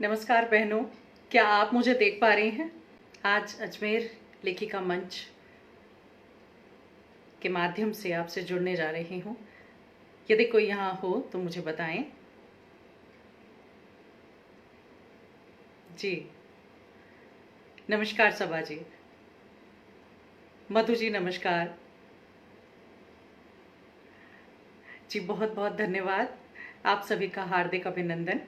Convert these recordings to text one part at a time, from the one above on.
नमस्कार बहनों, क्या आप मुझे देख पा रही हैं? आज अजमेर लेखिका मंच के माध्यम से आपसे जुड़ने जा रही हूँ। यदि कोई यहाँ हो तो मुझे बताएं। जी, नमस्कार सबा जी। मधु जी नमस्कार। जी बहुत बहुत धन्यवाद। आप सभी का हार्दिक अभिनंदन।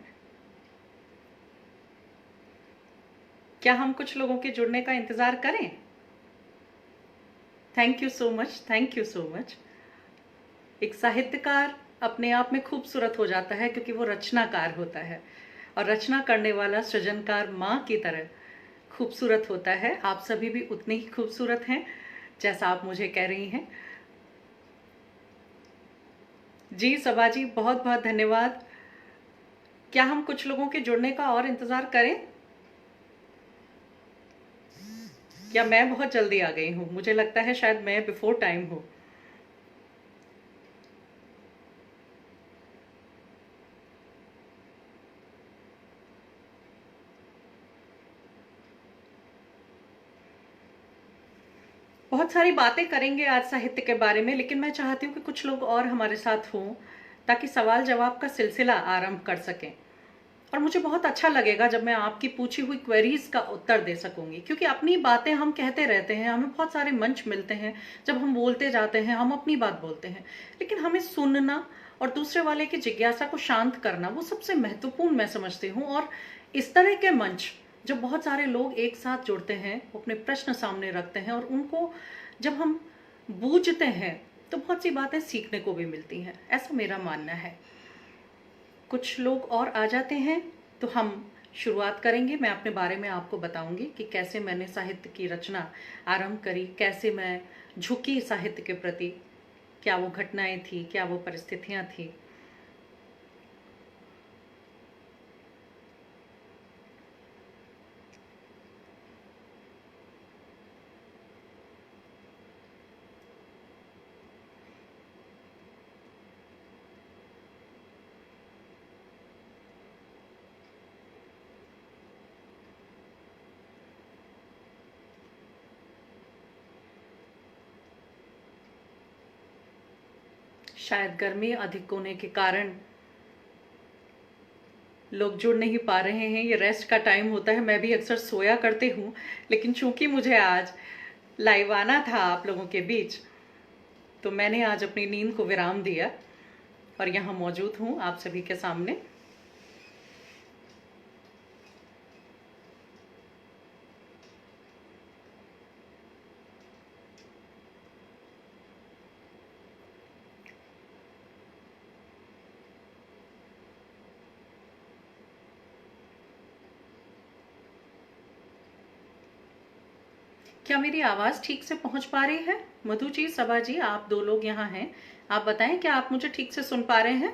क्या हम कुछ लोगों के जुड़ने का इंतज़ार करें? Thank you so much, thank you so much. एक साहित्यकार अपने आप में खूबसूरत हो जाता है क्योंकि वो रचनाकार होता है, और रचना करने वाला सृजनकार माँ की तरह खूबसूरत होता है। आप सभी भी उतने ही खूबसूरत हैं जैसा आप मुझे कह रही हैं। जी सबा जी बहुत बहुत धन्यवाद। क्या हम कुछ लोगों के जुड़ने का और इंतज़ार करें? क्या मैं बहुत जल्दी आ गई हूँ? मुझे लगता है शायद मैं बिफोर टाइम हूँ। बहुत सारी बातें करेंगे आज साहित्य के बारे में, लेकिन मैं चाहती हूँ कि कुछ लोग और हमारे साथ हों ताकि सवाल जवाब का सिलसिला आरंभ कर सकें। और मुझे बहुत अच्छा लगेगा जब मैं आपकी पूछी हुई क्वेरीज का उत्तर दे सकूंगी, क्योंकि अपनी बातें हम कहते रहते हैं, हमें बहुत सारे मंच मिलते हैं, जब हम बोलते जाते हैं हम अपनी बात बोलते हैं, लेकिन हमें सुनना और दूसरे वाले की जिज्ञासा को शांत करना वो सबसे महत्वपूर्ण मैं समझती हूँ। और इस तरह के मंच जब बहुत सारे लोग एक साथ जुड़ते हैं, अपने प्रश्न सामने रखते हैं और उनको जब हम बूझते हैं तो बहुत सी बातें सीखने को भी मिलती हैं, ऐसा मेरा मानना है। कुछ लोग और आ जाते हैं तो हम शुरुआत करेंगे। मैं अपने बारे में आपको बताऊंगी कि कैसे मैंने साहित्य की रचना आरंभ करी, कैसे मैं झुकी साहित्य के प्रति, क्या वो घटनाएं थी, क्या वो परिस्थितियां थी। शायद गर्मी अधिक होने के कारण लोग जुड़ नहीं पा रहे हैं। ये रेस्ट का टाइम होता है, मैं भी अक्सर सोया करती हूँ, लेकिन चूंकि मुझे आज लाइव आना था आप लोगों के बीच, तो मैंने आज अपनी नींद को विराम दिया और यहाँ मौजूद हूँ आप सभी के सामने। क्या मेरी आवाज़ ठीक से पहुंच पा रही है? मधु जी, सबा जी, आप दो लोग यहाँ हैं, आप बताएं क्या आप मुझे ठीक से सुन पा रहे हैं?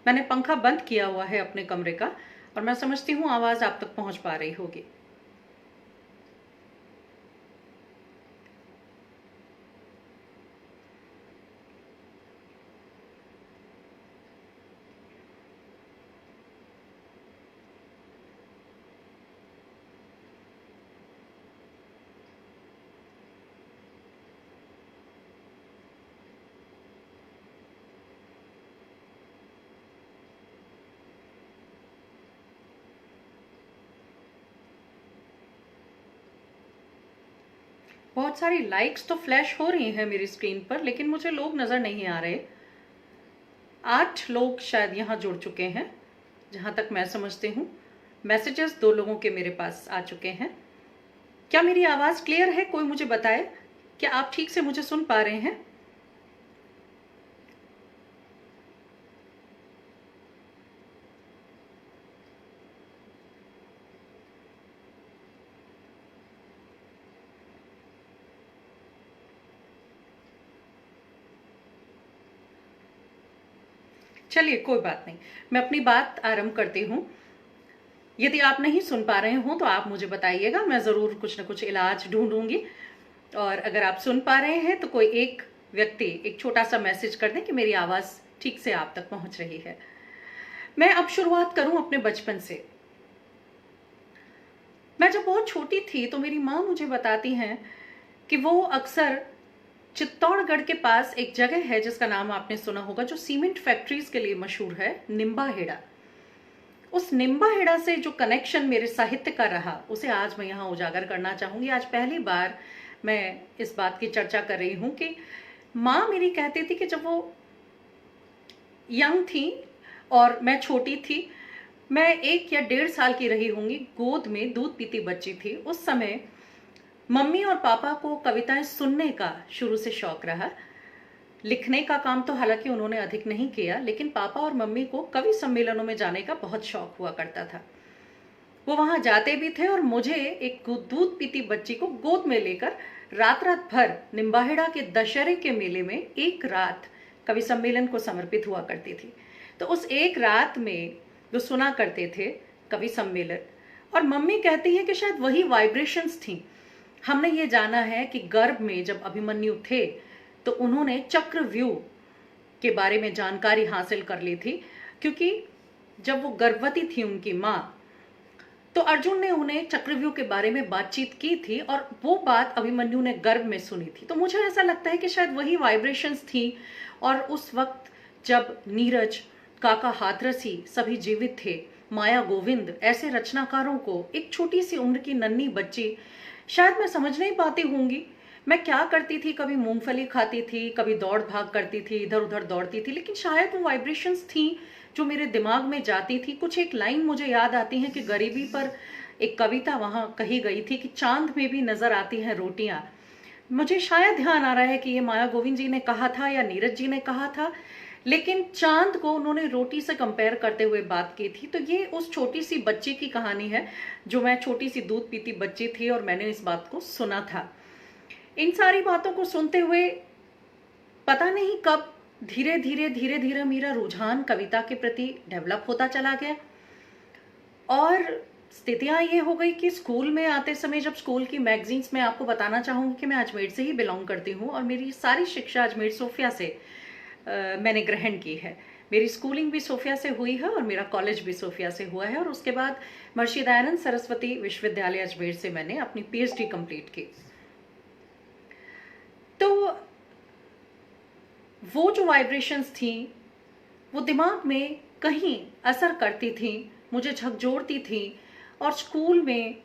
मैंने पंखा बंद किया हुआ है अपने कमरे का और मैं समझती हूँ आवाज़ आप तक पहुंच पा रही होगी। बहुत सारी लाइक्स तो फ्लैश हो रही हैं मेरी स्क्रीन पर, लेकिन मुझे लोग नज़र नहीं आ रहे। 8 लोग शायद यहाँ जुड़ चुके हैं जहाँ तक मैं समझती हूँ। मैसेजेस 2 लोगों के मेरे पास आ चुके हैं। क्या मेरी आवाज़ क्लियर है? कोई मुझे बताए, क्या आप ठीक से मुझे सुन पा रहे हैं? चलिए कोई बात नहीं, मैं अपनी बात आरंभ करती हूँ। यदि आप नहीं सुन पा रहे हो तो आप मुझे बताइएगा, मैं ज़रूर कुछ न कुछ इलाज ढूंढूंगी। और अगर आप सुन पा रहे हैं तो कोई एक व्यक्ति एक छोटा सा मैसेज कर दें कि मेरी आवाज़ ठीक से आप तक पहुंच रही है। मैं अब शुरुआत करूं अपने बचपन से। मैं जब बहुत छोटी थी तो मेरी माँ मुझे बताती हैं कि वो अक्सर चित्तौड़गढ़ के पास एक जगह है जिसका नाम आपने सुना होगा, जो सीमेंट फैक्ट्रीज के लिए मशहूर है, निम्बाहेड़ा। उस निम्बाहेड़ा से जो कनेक्शन मेरे साहित्य का रहा, उसे आज मैं यहाँ उजागर करना चाहूंगी। आज पहली बार मैं इस बात की चर्चा कर रही हूँ कि माँ मेरी कहती थी कि जब वो यंग थी और मैं छोटी थी, मैं 1 या 1.5 साल की रही होंगी, गोद में दूध पीती बच्ची थी, उस समय मम्मी और पापा को कविताएं सुनने का शुरू से शौक रहा। लिखने का काम तो हालांकि उन्होंने अधिक नहीं किया, लेकिन पापा और मम्मी को कवि सम्मेलनों में जाने का बहुत शौक हुआ करता था। वो वहां जाते भी थे और मुझे, एक दूध पीती बच्ची को गोद में लेकर, रात रात भर निम्बाहेड़ा के दशहरे के मेले में एक रात कवि सम्मेलन को समर्पित हुआ करती थी। तो उस एक रात में जो सुना करते थे कवि सम्मेलन, और मम्मी कहती है कि शायद वही वाइब्रेशंस थी। हमने ये जाना है कि गर्भ में जब अभिमन्यु थे तो उन्होंने चक्रव्यूह के बारे में जानकारी हासिल कर ली थी, क्योंकि जब वो गर्भवती थी उनकी माँ, तो अर्जुन ने उन्हें चक्रव्यूह के बारे में बातचीत की थी और वो बात अभिमन्यु ने गर्भ में सुनी थी। तो मुझे ऐसा लगता है कि शायद वही वाइब्रेशंस थी। और उस वक्त जब नीरज, काका हाथरसी सभी जीवित थे, माया गोविंद, ऐसे रचनाकारों को एक छोटी सी उम्र की नन्ही बच्ची, शायद मैं समझ नहीं पाती होंगी मैं क्या करती थी। कभी मूंगफली खाती थी, कभी दौड़ भाग करती थी, इधर उधर दौड़ती थी, लेकिन शायद वो वाइब्रेशंस थी जो मेरे दिमाग में जाती थी। कुछ एक लाइन मुझे याद आती है कि गरीबी पर एक कविता वहां कही गई थी कि चांद में भी नजर आती हैं रोटियां। मुझे शायद ध्यान आ रहा है कि ये माया गोविंद जी ने कहा था या नीरज जी ने कहा था, लेकिन चांद को उन्होंने रोटी से कंपेयर करते हुए बात की थी। तो ये उस छोटी सी बच्ची की कहानी है, जो मैं छोटी सी दूध पीती बच्ची थी और मैंने इस बात को सुना था। इन सारी बातों को सुनते हुए पता नहीं कब धीरे धीरे मेरा रुझान कविता के प्रति डेवलप होता चला गया। और स्थितियां ये हो गई कि स्कूल में आते समय, जब स्कूल की मैगजीन्स, में आपको बताना चाहूंगी कि मैं अजमेर से ही बिलोंग करती हूँ और मेरी सारी शिक्षा अजमेर सोफिया से मैंने ग्रहण की है। मेरी स्कूलिंग भी सोफिया से हुई है और मेरा कॉलेज भी सोफिया से हुआ है, और उसके बाद महर्षि दयानंद सरस्वती विश्वविद्यालय अजमेर से मैंने अपनी पीएचडी कंप्लीट की। तो वो जो वाइब्रेशंस थी वो दिमाग में कहीं असर करती थी, मुझे झकझोरती थी। और स्कूल में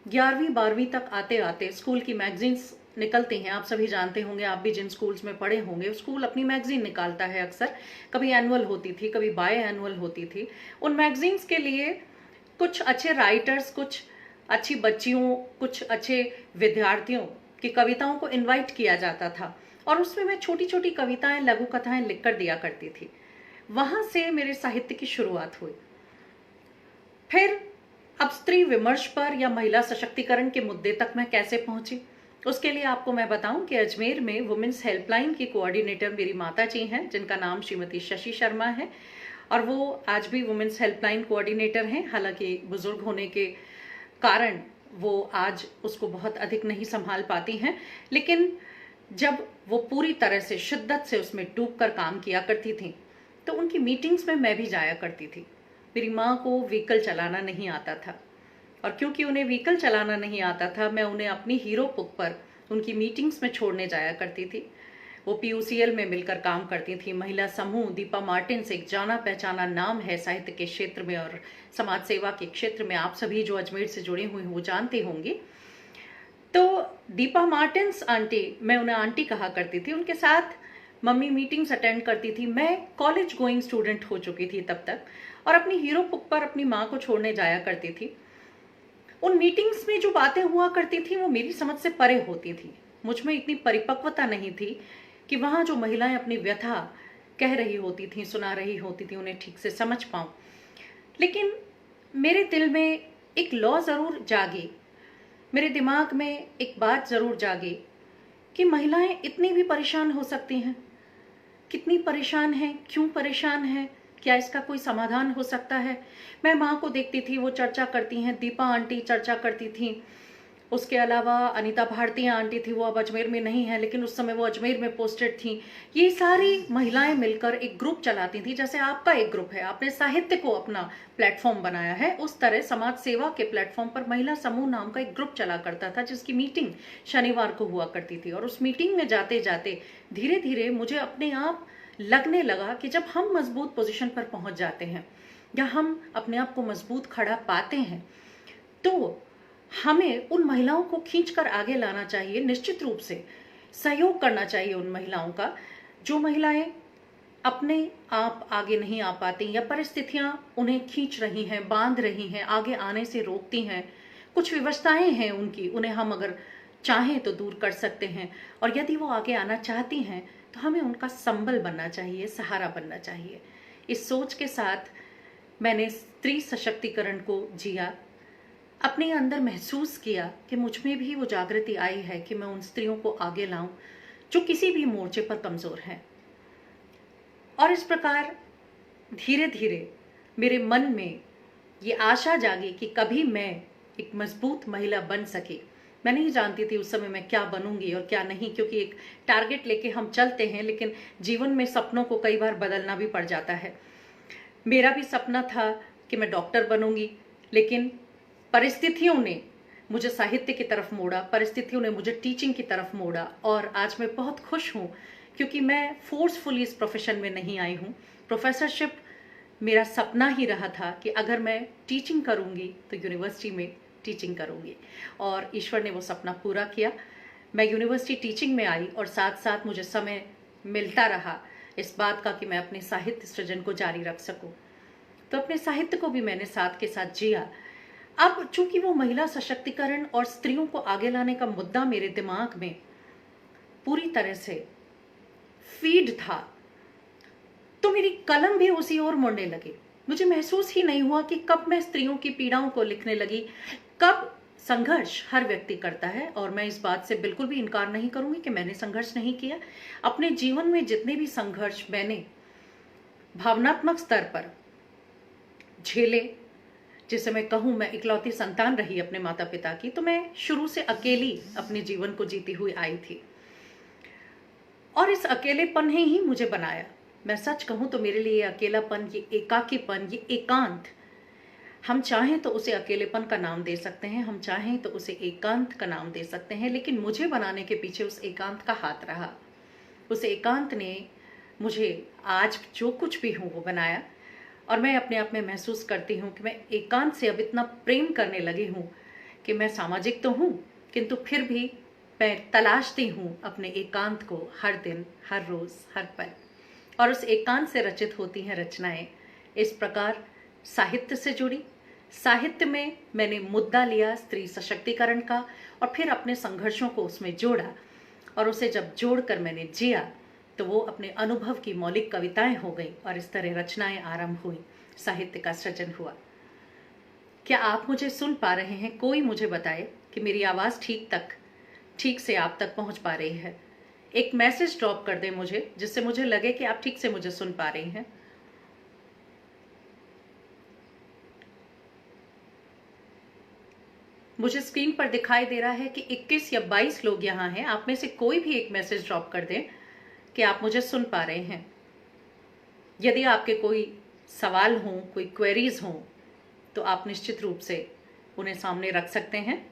11वीं 12वीं तक आते आते स्कूल की मैगजीन्स निकलती हैं, आप सभी जानते होंगे, आप भी जिन स्कूल्स में पढ़े होंगे, स्कूल अपनी मैगजीन निकालता है अक्सर। कभी एनुअल होती थी, कभी बाय एनुअल होती थी। उन मैगजीन्स के लिए कुछ अच्छे राइटर्स, कुछ अच्छी बच्चियों, कुछ अच्छे विद्यार्थियों की कविताओं को इनवाइट किया जाता था, और उसमें मैं छोटी छोटी कविताएं, लघु कथाएं लिखकर दिया करती थी। वहां से मेरे साहित्य की शुरुआत हुई। फिर अब स्त्री विमर्श पर या महिला सशक्तिकरण के मुद्दे तक मैं कैसे पहुंची, उसके लिए आपको मैं बताऊं कि अजमेर में वुमेन्स हेल्पलाइन की कोऑर्डिनेटर मेरी माता जी हैं, जिनका नाम श्रीमती शशि शर्मा है, और वो आज भी वुमेन्स हेल्पलाइन कोऑर्डिनेटर हैं। हालांकि बुजुर्ग होने के कारण वो आज उसको बहुत अधिक नहीं संभाल पाती हैं, लेकिन जब वो पूरी तरह से शिद्दत से उसमें डूब कर काम किया करती थी, तो उनकी मीटिंग्स में मैं भी जाया करती थी। मेरी माँ को व्हीकल चलाना नहीं आता था, और क्योंकि उन्हें व्हीकल चलाना नहीं आता था, मैं उन्हें अपनी हीरो पुक पर उनकी मीटिंग्स में छोड़ने जाया करती थी। वो पीयूसीएल में मिलकर काम करती थी। महिला समूह दीपा मार्टिन्स एक जाना पहचाना नाम है साहित्य के क्षेत्र में और समाज सेवा के क्षेत्र में। आप सभी जो अजमेर से जुड़े हुए हैं वो जानते होंगे। तो दीपा मार्टिन्स आंटी, मैं उन्हें आंटी कहा करती थी, उनके साथ मम्मी मीटिंग्स अटेंड करती थी। मैं कॉलेज गोइंग स्टूडेंट हो चुकी थी तब तक, और अपनी हीरो पुक पर अपनी माँ को छोड़ने जाया करती थी। उन मीटिंग्स में जो बातें हुआ करती थी वो मेरी समझ से परे होती थी। मुझ में इतनी परिपक्वता नहीं थी कि वहां जो महिलाएं अपनी व्यथा कह रही होती थी, सुना रही होती थी, उन्हें ठीक से समझ पाऊं। लेकिन मेरे दिल में एक लौ जरूर जागी, मेरे दिमाग में एक बात जरूर जागी कि महिलाएं इतनी भी परेशान हो सकती हैं। कितनी परेशान हैं, क्यों परेशान हैं, क्या इसका कोई समाधान हो सकता है। मैं माँ को देखती थी, वो चर्चा करती हैं, दीपा आंटी चर्चा करती थी, उसके अलावा अनीता भारती आंटी थी, वो अब अजमेर में नहीं है, लेकिन उस समय वो अजमेर में पोस्टेड थी। ये सारी महिलाएं मिलकर एक ग्रुप चलाती थी, जैसे आपका एक ग्रुप है, आपने साहित्य को अपना प्लेटफॉर्म बनाया है, उस तरह समाज सेवा के प्लेटफॉर्म पर महिला समूह नाम का एक ग्रुप चला करता था, जिसकी मीटिंग शनिवार को हुआ करती थी। और उस मीटिंग में जाते जाते धीरे धीरे मुझे अपने आप लगने लगा कि जब हम मजबूत पोजीशन पर पहुंच जाते हैं या हम अपने आप को मजबूत खड़ा पाते हैं, तो हमें उन महिलाओं को खींचकर आगे लाना चाहिए। निश्चित रूप से सहयोग करना चाहिए उन महिलाओं का, जो महिलाएं अपने आप आगे नहीं आ पाती या परिस्थितियां उन्हें खींच रही हैं, बांध रही हैं, आगे आने से रोकती हैं। कुछ विवशताएं हैं उनकी, उन्हें हम अगर चाहें तो दूर कर सकते हैं, और यदि वो आगे आना चाहती हैं तो हमें उनका संबल बनना चाहिए, सहारा बनना चाहिए। इस सोच के साथ मैंने स्त्री सशक्तिकरण को जिया, अपने अंदर महसूस किया कि मुझ में भी वो जागृति आई है कि मैं उन स्त्रियों को आगे लाऊं जो किसी भी मोर्चे पर कमजोर हैं। और इस प्रकार धीरे धीरे मेरे मन में ये आशा जागी कि कभी मैं एक मजबूत महिला बन सके। मैं नहीं जानती थी उस समय मैं क्या बनूंगी और क्या नहीं, क्योंकि एक टारगेट लेके हम चलते हैं, लेकिन जीवन में सपनों को कई बार बदलना भी पड़ जाता है। मेरा भी सपना था कि मैं डॉक्टर बनूंगी, लेकिन परिस्थितियों ने मुझे साहित्य की तरफ मोड़ा, परिस्थितियों ने मुझे टीचिंग की तरफ मोड़ा, और आज मैं बहुत खुश हूँ क्योंकि मैं फोर्सफुली इस प्रोफेशन में नहीं आई हूँ। प्रोफेसरशिप मेरा सपना ही रहा था कि अगर मैं टीचिंग करूँगी तो यूनिवर्सिटी में टीचिंग करूँगी, और ईश्वर ने वो सपना पूरा किया। मैं यूनिवर्सिटी टीचिंग में आई और साथ साथ मुझे समय मिलता रहा इस बात का कि मैं अपने साहित्य सृजन को जारी रख सकूं, तो अपने साहित्य को भी मैंने साथ के साथ जिया। अब चूंकि वो महिला सशक्तिकरण और स्त्रियों को आगे लाने का मुद्दा मेरे दिमाग में पूरी तरह से फीड था, तो मेरी कलम भी उसी ओर मुड़ने लगी। मुझे महसूस ही नहीं हुआ कि कब मैं स्त्रियों की पीड़ाओं को लिखने लगी, कब। संघर्ष हर व्यक्ति करता है, और मैं इस बात से बिल्कुल भी इनकार नहीं करूंगी कि मैंने संघर्ष नहीं किया। अपने जीवन में जितने भी संघर्ष मैंने भावनात्मक स्तर पर झेले, जिसे मैं कहूं मैं इकलौती संतान रही अपने माता पिता की, तो मैं शुरू से अकेली अपने जीवन को जीती हुई आई थी, और इस अकेलेपन ने ही मुझे बनाया। मैं सच कहूं तो मेरे लिए अकेलापन, ये एकाकीपन, ये एकांत, हम चाहें तो उसे अकेलेपन का नाम दे सकते हैं, हम चाहें तो उसे एकांत का नाम दे सकते हैं, लेकिन मुझे बनाने के पीछे उस एकांत का हाथ रहा। उस एकांत ने मुझे आज जो कुछ भी हूं वो बनाया, और मैं अपने आप में महसूस करती हूँ कि मैं एकांत से अब इतना प्रेम करने लगी हूँ कि मैं सामाजिक तो हूँ, किंतु फिर भी मैं तलाशती हूँ अपने एकांत को हर दिन, हर रोज, हर पल, और उस एकांत से रचित होती हैं रचनाएं। इस प्रकार साहित्य से जुड़ी, साहित्य में मैंने मुद्दा लिया स्त्री सशक्तिकरण का, और फिर अपने संघर्षों को उसमें जोड़ा, और उसे जब जोड़कर मैंने जिया तो वो अपने अनुभव की मौलिक कविताएं हो गई, और इस तरह रचनाएं आरंभ हुई, साहित्य का सृजन हुआ। क्या आप मुझे सुन पा रहे हैं? कोई मुझे बताए कि मेरी आवाज ठीक से आप तक पहुंच पा रही है। एक मैसेज ड्रॉप कर दे मुझे, जिससे मुझे लगे कि आप ठीक से मुझे सुन पा रही हैं। मुझे स्क्रीन पर दिखाई दे रहा है कि 21 या 22 लोग यहाँ हैं। आप में से कोई भी एक मैसेज ड्रॉप कर दें कि आप मुझे सुन पा रहे हैं। यदि आपके कोई सवाल हों, कोई क्वेरीज हों, तो आप निश्चित रूप से उन्हें सामने रख सकते हैं।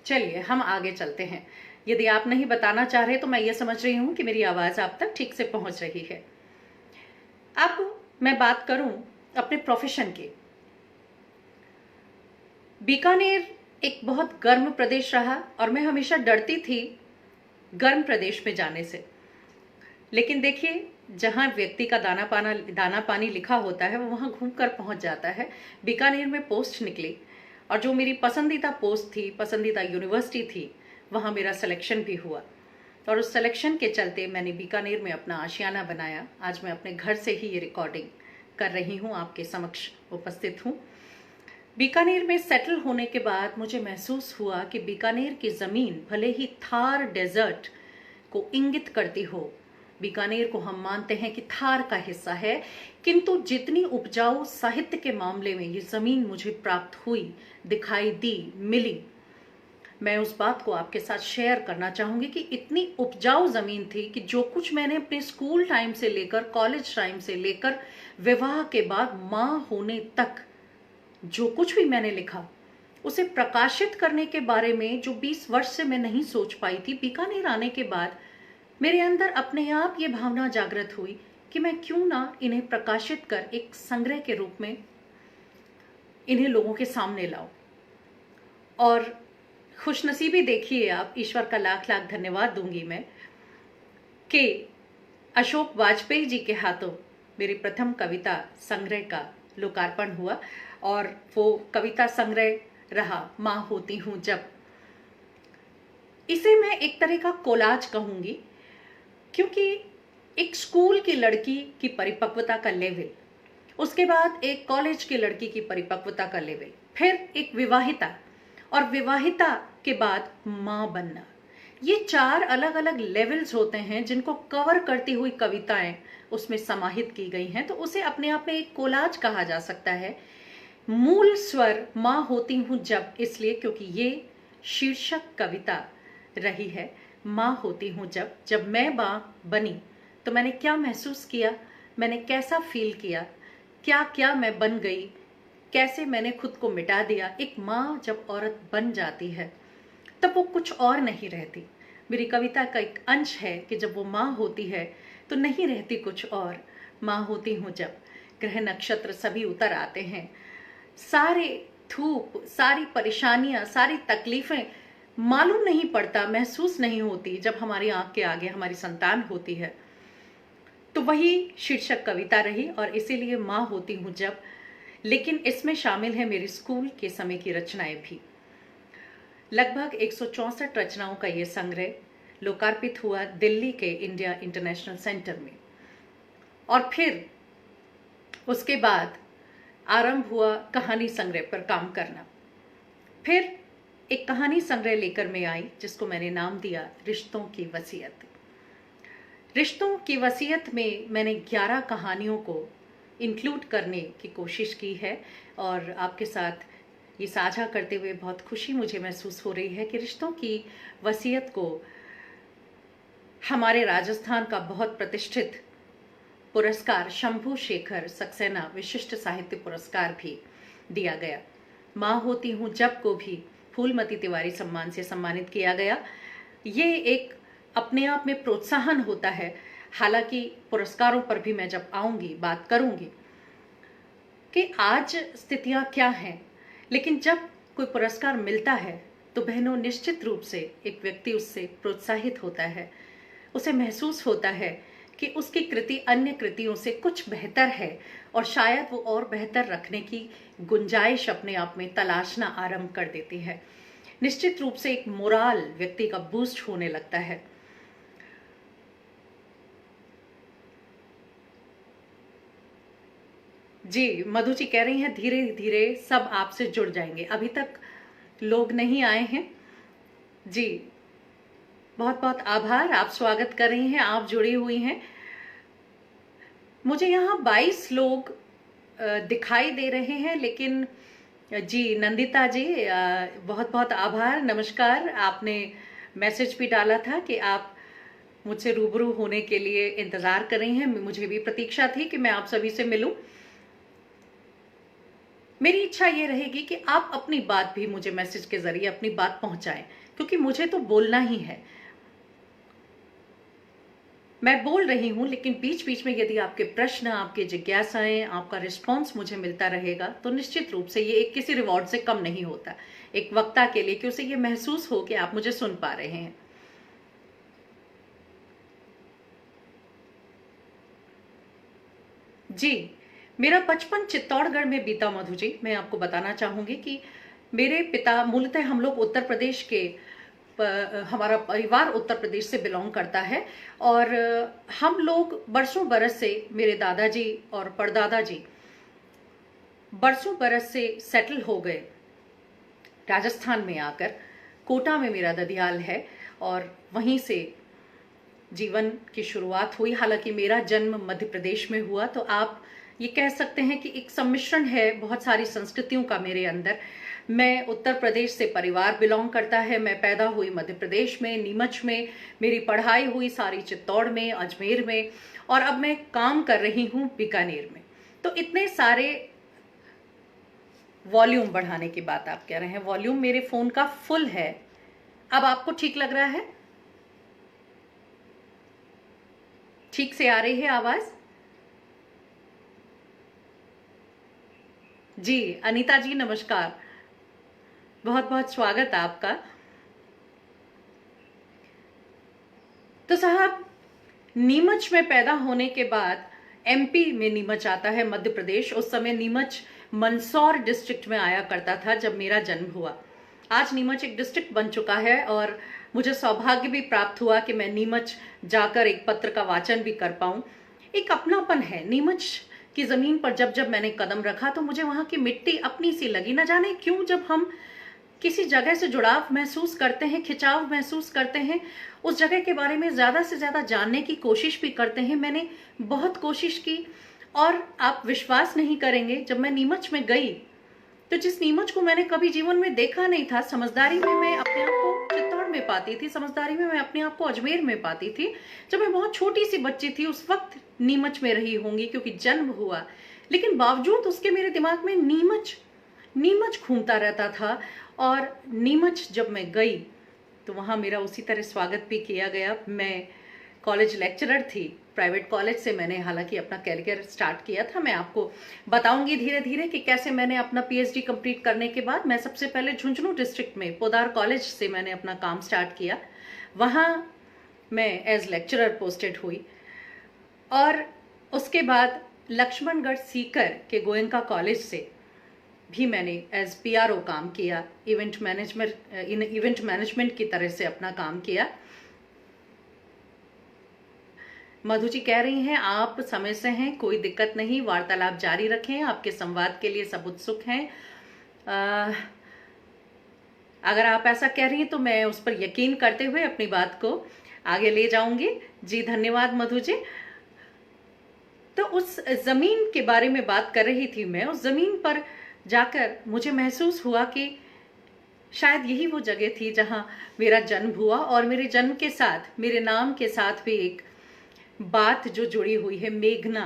चलिए हम आगे चलते हैं। यदि आप नहीं बताना चाह रहे तो मैं ये समझ रही हूं कि मेरी आवाज आप तक ठीक से पहुंच रही है। अब मैं बात करूं अपने प्रोफेशन की। बीकानेर एक बहुत गर्म प्रदेश रहा, और मैं हमेशा डरती थी गर्म प्रदेश में जाने से। लेकिन देखिए, जहां व्यक्ति का दाना पानी लिखा होता है वो वहां घूमकर पहुंच जाता है। बीकानेर में पोस्ट निकली, और जो मेरी पसंदीदा पोस्ट थी, पसंदीदा यूनिवर्सिटी थी, वहां मेरा सिलेक्शन भी हुआ, और उस सिलेक्शन के चलते मैंने बीकानेर में अपना आशियाना बनाया। आज मैं अपने घर से ही ये रिकॉर्डिंग कर रही हूँ, आपके समक्ष उपस्थित हूँ। बीकानेर में सेटल होने के बाद मुझे महसूस हुआ कि बीकानेर की ज़मीन भले ही थार डेजर्ट को इंगित करती हो। बीकानेर को हम मानते हैं कि थार का हिस्सा है, किंतु जितनी उपजाऊ साहित्य के मामले में ये जमीन मुझे प्राप्त हुई, दिखाई दी, मिली, मैं उस बात को आपके साथ शेयर करना चाहूंगी कि इतनी उपजाऊ जमीन थी कि जो कुछ मैंने अपने स्कूल टाइम से लेकर, कॉलेज टाइम से लेकर, विवाह के बाद मां होने तक जो कुछ भी मैंने लिखा, उसे प्रकाशित करने के बारे में जो 20 वर्ष से मैं नहीं सोच पाई थी, बीकानेर आने के बाद मेरे अंदर अपने आप ये भावना जागृत हुई कि मैं क्यों ना इन्हें प्रकाशित कर एक संग्रह के रूप में इन्हें लोगों के सामने लाऊं। और खुशनसीबी देखिए आप, ईश्वर का लाख लाख धन्यवाद दूंगी मैं कि अशोक वाजपेयी जी के हाथों मेरी प्रथम कविता संग्रह का लोकार्पण हुआ, और वो कविता संग्रह रहा मां होती हूं जब। इसे मैं एक तरह का कोलाज कहूंगी, क्योंकि एक स्कूल की लड़की की परिपक्वता का लेवल, उसके बाद एक कॉलेज की लड़की की परिपक्वता का लेवल, फिर एक विवाहिता, और विवाहिता के बाद मां बनना, ये 4 अलग अलग लेवल्स होते हैं जिनको कवर करती हुई कविताएं उसमें समाहित की गई हैं। तो उसे अपने आप में एक कोलाज कहा जा सकता है। मूल स्वर मां होती हूं जब, इसलिए क्योंकि ये शीर्षक कविता रही है। मां होती हूं जब, जब मैं मां बनी तो मैंने क्या महसूस किया, मैंने कैसा फील किया, क्या क्या मैं बन गई, कैसे मैंने खुद को मिटा दिया। एक मां जब औरत बन जाती है तब वो कुछ और नहीं रहती। मेरी कविता का एक अंश है कि जब वो मां होती है तो नहीं रहती कुछ और। मां होती हूं जब, ग्रह नक्षत्र सभी उतर आते हैं, सारे धूप, सारी परेशानियां, सारी तकलीफें मालूम नहीं पड़ता, महसूस नहीं होती जब हमारी आंख के आगे हमारी संतान होती है। तो वही शीर्षक कविता रही, और इसीलिए मां होती हूं जब। लेकिन इसमें शामिल है मेरे स्कूल के समय की रचनाएं भी। लगभग 164 रचनाओं का यह संग्रह लोकार्पित हुआ दिल्ली के इंडिया इंटरनेशनल सेंटर में, और फिर उसके बाद आरंभ हुआ कहानी संग्रह पर काम करना। फिर एक कहानी संग्रह लेकर मैं आई जिसको मैंने नाम दिया रिश्तों की वसीयत। रिश्तों की वसीयत में मैंने 11 कहानियों को इंक्लूड करने की कोशिश की है, और आपके साथ ये साझा करते हुए बहुत खुशी मुझे महसूस हो रही है कि रिश्तों की वसीयत को हमारे राजस्थान का बहुत प्रतिष्ठित पुरस्कार शंभू शेखर सक्सेना विशिष्ट साहित्य पुरस्कार भी दिया गया। मां होती हूं जब को भी फूलमती तिवारी सम्मान से सम्मानित किया गया। ये एक अपने आप में प्रोत्साहन होता है। हालांकि पुरस्कारों पर भी मैं जब आऊंगी बात करूंगी कि आज स्थितियां क्या हैं, लेकिन जब कोई पुरस्कार मिलता है तो बहनों निश्चित रूप से एक व्यक्ति उससे प्रोत्साहित होता है, उसे महसूस होता है कि उसकी कृति अन्य कृतियों से कुछ बेहतर है, और शायद वो और बेहतर रखने की गुंजाइश अपने आप में तलाशना आरंभ कर देती है। निश्चित रूप से एक मोराल व्यक्ति का बूस्ट होने लगता है। जी, मधु जी कह रही हैं धीरे धीरे सब आपसे जुड़ जाएंगे, अभी तक लोग नहीं आए हैं। जी, बहुत बहुत आभार, आप स्वागत कर रही हैं, आप जुड़ी हुई हैं। मुझे यहाँ 22 लोग दिखाई दे रहे हैं, लेकिन जी नंदिता जी बहुत बहुत आभार, नमस्कार। आपने मैसेज भी डाला था कि आप मुझसे रूबरू होने के लिए इंतजार कर रही हैं। मुझे भी प्रतीक्षा थी कि मैं आप सभी से मिलूं। मेरी इच्छा ये रहेगी कि आप अपनी बात भी मुझे मैसेज के जरिए अपनी बात पहुंचाएं, क्योंकि मुझे तो बोलना ही है। मैं बोल रही हूं, लेकिन बीच बीच में यदि आपके प्रश्न, आपके जिज्ञासाएं, आपका रिस्पांस मुझे मिलता रहेगा तो निश्चित रूप से ये एक किसी रिवॉर्ड से कम नहीं होता एक वक्ता के लिए, कि उसे ये महसूस हो कि आप मुझे सुन पा रहे हैं। जी, मेरा बचपन चित्तौड़गढ़ में बीता मधु जी। मैं आपको बताना चाहूंगी कि मेरे पिता, मूलतः हम लोग उत्तर प्रदेश के, हमारा परिवार उत्तर प्रदेश से बिलोंग करता है, और हम लोग बरसों बरस से, मेरे दादाजी और परदादा जी बरसों बरस से सेटल हो गए राजस्थान में आकर। कोटा में मेरा ददियाल है, और वहीं से जीवन की शुरुआत हुई। हालांकि मेरा जन्म मध्य प्रदेश में हुआ, तो आप ये कह सकते हैं कि एक सम्मिश्रण है बहुत सारी संस्कृतियों का मेरे अंदर। मैं उत्तर प्रदेश से परिवार बिलोंग करता है। मैं पैदा हुई मध्य प्रदेश में, नीमच में। मेरी पढ़ाई हुई सारी चित्तौड़ में, अजमेर में, और अब मैं काम कर रही हूँ बीकानेर में। तो इतने सारे वॉल्यूम बढ़ाने की बात आप कह रहे हैं, वॉल्यूम मेरे फोन का फुल है। अब आपको ठीक लग रहा है? ठीक से आ रही है आवाज? जी अनीता जी नमस्कार, बहुत बहुत स्वागत आपका। तो साहब, नीमच में पैदा होने के बाद एमपी में नीमच आता है, मध्य प्रदेश। उस समय नीमच मंदसौर डिस्ट्रिक्ट में आया करता था जब मेरा जन्म हुआ। आज नीमच एक डिस्ट्रिक्ट बन चुका है और मुझे सौभाग्य भी प्राप्त हुआ कि मैं नीमच जाकर एक पत्र का वाचन भी कर पाऊं। एक अपनापन है नीमच की जमीन पर। जब जब मैंने कदम रखा तो मुझे वहां की मिट्टी अपनी सी लगी। न जाने क्यों, जब हम किसी जगह से जुड़ाव महसूस करते हैं, खिंचाव महसूस करते हैं, उस जगह के बारे में ज्यादा से ज्यादा जानने की कोशिश भी करते हैं। मैंने बहुत कोशिश की और आप विश्वास नहीं करेंगे, जब मैं नीमच में गई तो जिस नीमच को मैंने कभी जीवन में देखा नहीं था, समझदारी में मैं अपने आप को चित्तौड़ में पाती थी, समझदारी में मैं अपने आप को अजमेर में पाती थी। जब मैं बहुत छोटी सी बच्ची थी उस वक्त नीमच में रही होंगी क्योंकि जन्म हुआ, लेकिन बावजूद उसके मेरे दिमाग में नीमच नीमच घूमता रहता था। और नीमच जब मैं गई तो वहाँ मेरा उसी तरह स्वागत भी किया गया। मैं कॉलेज लेक्चरर थी, प्राइवेट कॉलेज से मैंने हालांकि अपना कैरियर स्टार्ट किया था। मैं आपको बताऊंगी धीरे धीरे कि कैसे मैंने अपना पीएचडी कंप्लीट करने के बाद मैं सबसे पहले झुंझुनू डिस्ट्रिक्ट में पोदार कॉलेज से मैंने अपना काम स्टार्ट किया। वहाँ मैं एज लेक्चरर पोस्टेड हुई और उसके बाद लक्ष्मणगढ़ सीकर के गोयनका कॉलेज से भी मैंने एज पीआरओ काम किया, इवेंट मैनेजमेंट की तरह से अपना काम किया। मधु जी कह रही हैं आप समय से हैं, कोई दिक्कत नहीं, वार्तालाप जारी रखें, आपके संवाद के लिए सब उत्सुक हैं। अगर आप ऐसा कह रही हैं तो मैं उस पर यकीन करते हुए अपनी बात को आगे ले जाऊंगी। जी धन्यवाद मधु जी। तो उस जमीन के बारे में बात कर रही थी मैं। उस जमीन पर जाकर मुझे महसूस हुआ कि शायद यही वो जगह थी जहां मेरा जन्म हुआ। और मेरे जन्म के साथ, मेरे नाम के साथ भी एक बात जो जुड़ी हुई है, मेघना।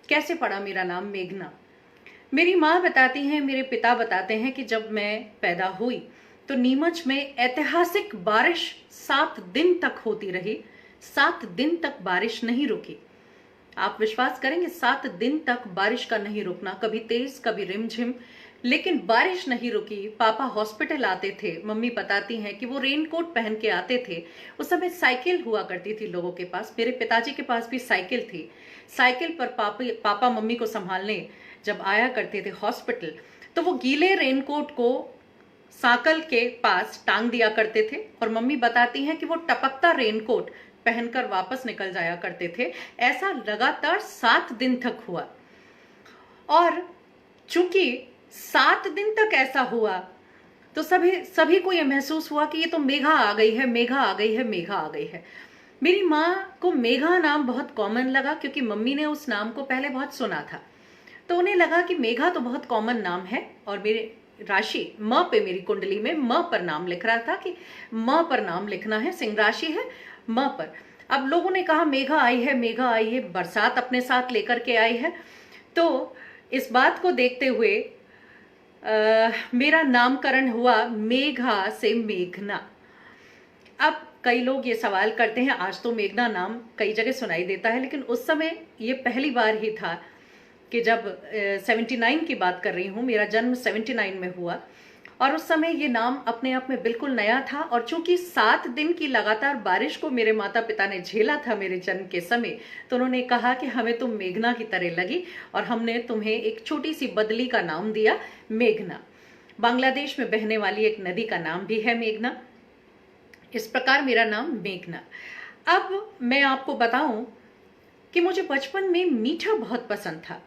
कैसे पड़ा मेरा नाम मेघना? मेरी माँ बताती हैं, मेरे पिता बताते हैं कि जब मैं पैदा हुई तो नीमच में ऐतिहासिक बारिश 7 दिन तक होती रही। 7 दिन तक बारिश नहीं रुकी। आप विश्वास करेंगे, 7 दिन तक बारिश का नहीं रुकना, कभी तेज कभी रिमझिम, लेकिन बारिश नहीं रुकी। पापा हॉस्पिटल आते थे, मम्मी बताती हैं कि वो रेनकोट पहन के आते थे। उस समय साइकिल हुआ करती थी लोगों के पास, मेरे पिताजी के पास भी साइकिल थी। साइकिल पर पापा मम्मी को संभालने जब आया करते थे हॉस्पिटल, तो वो गीले रेनकोट को साइकिल के पास टांग दिया करते थे और मम्मी बताती हैं कि वो टपकता रेनकोट पहनकर वापस निकल जाया करते थे। ऐसा लगातार 7 दिन तक हुआ। और चूंकि 7 दिन तक ऐसा हुआ तो सभी को यह महसूस हुआ कि ये तो मेघा आ गई है, मेघा आ गई है, मेघा आ गई है। मेरी माँ को मेघा नाम बहुत कॉमन लगा क्योंकि मम्मी ने उस नाम को पहले बहुत सुना था, तो उन्हें लगा कि मेघा तो बहुत कॉमन नाम है। और मेरे राशि म पे, मेरी कुंडली में म पर नाम लिख रहा था कि म पर नाम लिखना है, सिंह राशि है, म पर। अब लोगों ने कहा मेघा आई है, मेघा आई है, बरसात अपने साथ लेकर के आई है। तो इस बात को देखते हुए मेरा नामकरण हुआ मेघा से मेघना। अब कई लोग ये सवाल करते हैं, आज तो मेघना नाम कई जगह सुनाई देता है, लेकिन उस समय ये पहली बार ही था कि जब 79 की बात कर रही हूँ, मेरा जन्म 79 में हुआ और उस समय ये नाम अपने आप में बिल्कुल नया था। और चूंकि 7 दिन की लगातार बारिश को मेरे माता पिता ने झेला था मेरे जन्म के समय, तो उन्होंने कहा कि हमें तुम मेघना की तरह लगी और हमने तुम्हें एक छोटी सी बदली का नाम दिया, मेघना। बांग्लादेश में बहने वाली एक नदी का नाम भी है मेघना। इस प्रकार मेरा नाम मेघना। अब मैं आपको बताऊं कि मुझे बचपन में मीठा बहुत पसंद था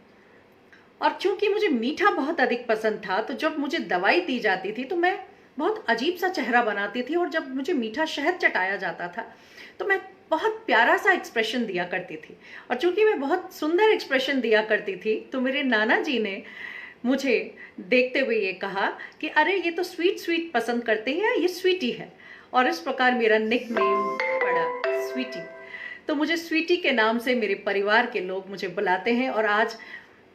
और चूंकि मुझे मीठा बहुत अधिक पसंद था, तो जब मुझे दवाई दी जाती थी तो मैं बहुत अजीब सा चेहरा बनाती थी, और जब मुझे मीठा शहद चटाया जाता था तो मैं बहुत प्यारा सा एक्सप्रेशन दिया करती थी। और चूंकि मैं बहुत सुंदर एक्सप्रेशन दिया करती थी तो मेरे नाना जी ने मुझे देखते हुए ये कहा कि अरे ये तो स्वीट स्वीट पसंद करते हैं, ये स्वीटी है। और इस प्रकार मेरा निक नेम पड़ा स्वीटी। तो मुझे स्वीटी के नाम से मेरे परिवार के लोग मुझे बुलाते हैं, और आज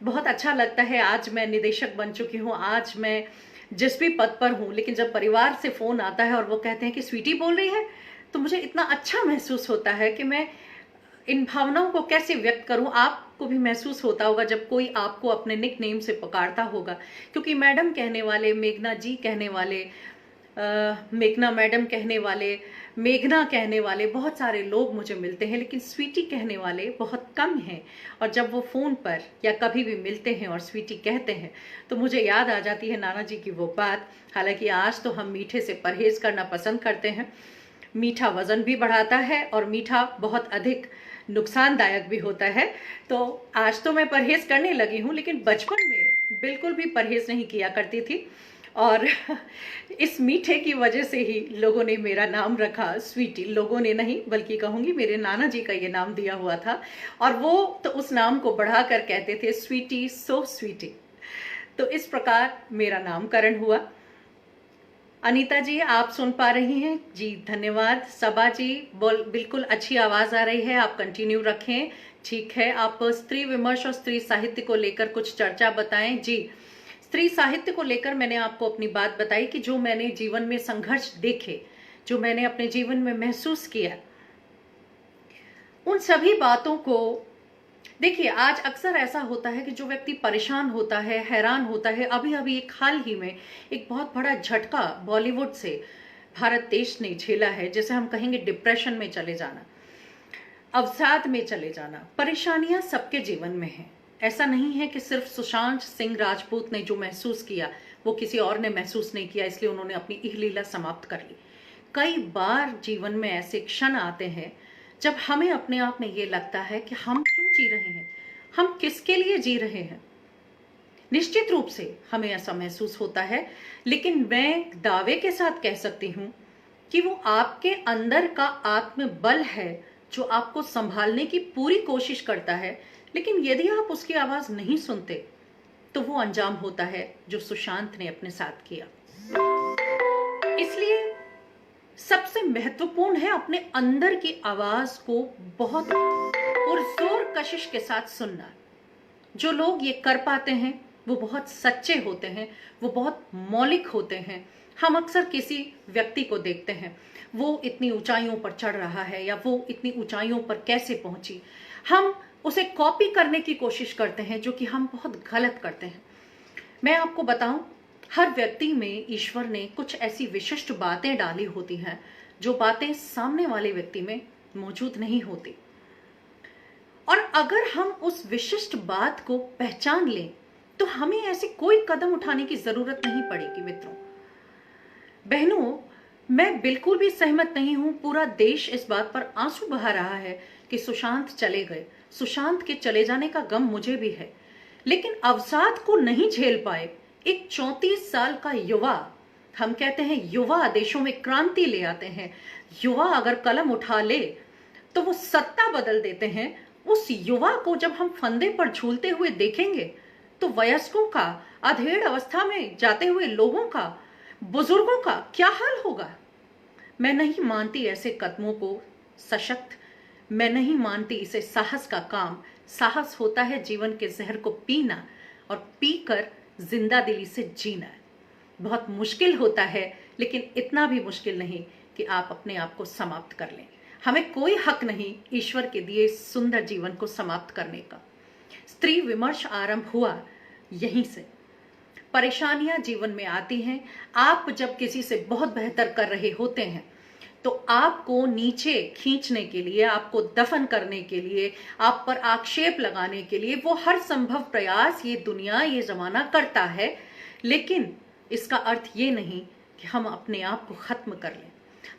बहुत अच्छा लगता है। आज मैं निदेशक बन चुकी हूँ, आज मैं जिस भी पद पर हूँ, लेकिन जब परिवार से फ़ोन आता है और वो कहते हैं कि स्वीटी बोल रही है, तो मुझे इतना अच्छा महसूस होता है कि मैं इन भावनाओं को कैसे व्यक्त करूं। आपको भी महसूस होता होगा जब कोई आपको अपने निक नेम से पुकारता होगा, क्योंकि मैडम कहने वाले, मेघना जी कहने वाले, मेघना मैडम कहने वाले, मेघना कहने वाले बहुत सारे लोग मुझे मिलते हैं, लेकिन स्वीटी कहने वाले बहुत कम हैं। और जब वो फ़ोन पर या कभी भी मिलते हैं और स्वीटी कहते हैं तो मुझे याद आ जाती है नाना जी की वो बात। हालांकि आज तो हम मीठे से परहेज़ करना पसंद करते हैं। मीठा वज़न भी बढ़ाता है और मीठा बहुत अधिक नुकसानदायक भी होता है। तो आज तो मैं परहेज़ करने लगी हूँ, लेकिन बचपन में बिल्कुल भी परहेज़ नहीं किया करती थी। और इस मीठे की वजह से ही लोगों ने मेरा नाम रखा स्वीटी। लोगों ने नहीं, बल्कि कहूँगी मेरे नाना जी का ये नाम दिया हुआ था, और वो तो उस नाम को बढ़ाकर कहते थे स्वीटी, सो स्वीटी। तो इस प्रकार मेरा नामकरण हुआ। अनीता जी, आप सुन पा रही हैं? जी धन्यवाद। सबा जी, बिल्कुल अच्छी आवाज़ आ रही है, आप कंटिन्यू रखें। ठीक है, आप स्त्री विमर्श और स्त्री साहित्य को लेकर कुछ चर्चा बताएं। जी, स्त्री साहित्य को लेकर मैंने आपको अपनी बात बताई कि जो मैंने जीवन में संघर्ष देखे, जो मैंने अपने जीवन में महसूस किया, उन सभी बातों को देखिए। आज अक्सर ऐसा होता है कि जो व्यक्ति परेशान होता है, हैरान होता है, अभी अभी एक हाल ही में एक बहुत बड़ा झटका बॉलीवुड से भारत देश ने झेला है, जैसे हम कहेंगे डिप्रेशन में चले जाना, अवसाद में चले जाना। परेशानियां सबके जीवन में हैं। ऐसा नहीं है कि सिर्फ सुशांत सिंह राजपूत ने जो महसूस किया वो किसी और ने महसूस नहीं किया, इसलिए उन्होंने अपनी इहलीला समाप्त कर ली। कई बार जीवन में ऐसे क्षण आते हैं जब हमें अपने आप में ये लगता है कि हम क्यों जी रहे हैं, हम किसके लिए जी रहे हैं। निश्चित रूप से हमें ऐसा महसूस होता है, लेकिन मैं दावे के साथ कह सकती हूँ कि वो आपके अंदर का आत्मबल है जो आपको संभालने की पूरी कोशिश करता है। लेकिन यदि आप उसकी आवाज नहीं सुनते तो वो अंजाम होता है जो सुशांत ने अपने साथ किया। इसलिए सबसे महत्वपूर्ण है अपने अंदर की आवाज को बहुत पुरजोर कशिश के साथ सुनना। जो लोग ये कर पाते हैं वो बहुत सच्चे होते हैं, वो बहुत मौलिक होते हैं। हम अक्सर किसी व्यक्ति को देखते हैं, वो इतनी ऊंचाइयों पर चढ़ रहा है या वो इतनी ऊंचाइयों पर कैसे पहुंची, हम उसे कॉपी करने की कोशिश करते हैं, जो कि हम बहुत गलत करते हैं। मैं आपको बताऊं, हर व्यक्ति में ईश्वर ने कुछ ऐसी विशिष्ट बातें डाली होती हैं जो बातें सामने वाले व्यक्ति में मौजूद नहीं होती। और अगर हम उस विशिष्ट बात को पहचान लें तो हमें ऐसे कोई कदम उठाने की जरूरत नहीं पड़ेगी। मित्रों बहनों, मैं बिल्कुल भी सहमत नहीं हूं। पूरा देश इस बात पर आंसू बहा रहा है कि सुशांत चले गए। सुशांत के चले जाने का गम मुझे भी है, लेकिन अवसाद को नहीं झेल पाए एक 34 साल का युवा, हम कहते हैं युवा देशों में क्रांति ले आते हैं। युवा अगर कलम उठा ले तो वो सत्ता बदल देते हैं। उस युवा को जब हम फंदे पर झूलते हुए देखेंगे तो वयस्कों का, अधेड़ अवस्था में जाते हुए लोगों का, बुजुर्गों का क्या हाल होगा। मैं नहीं मानती ऐसे कदमों को सशक्त, मैं नहीं मानती इसे साहस का काम। साहस होता है जीवन के जहर को पीना और पीकर जिंदा दिली से जीना। बहुत मुश्किल होता है, लेकिन इतना भी मुश्किल नहीं कि आप अपने आप को समाप्त कर लें। हमें कोई हक नहीं ईश्वर के दिए सुंदर जीवन को समाप्त करने का। स्त्री विमर्श आरंभ हुआ यहीं से। परेशानियां जीवन में आती हैं। आप जब किसी से बहुत बेहतर कर रहे होते हैं तो आपको नीचे खींचने के लिए, आपको दफन करने के लिए, आप पर आक्षेप लगाने के लिए वो हर संभव प्रयास ये दुनिया, ये जमाना करता है। लेकिन इसका अर्थ ये नहीं कि हम अपने आप को खत्म कर लें।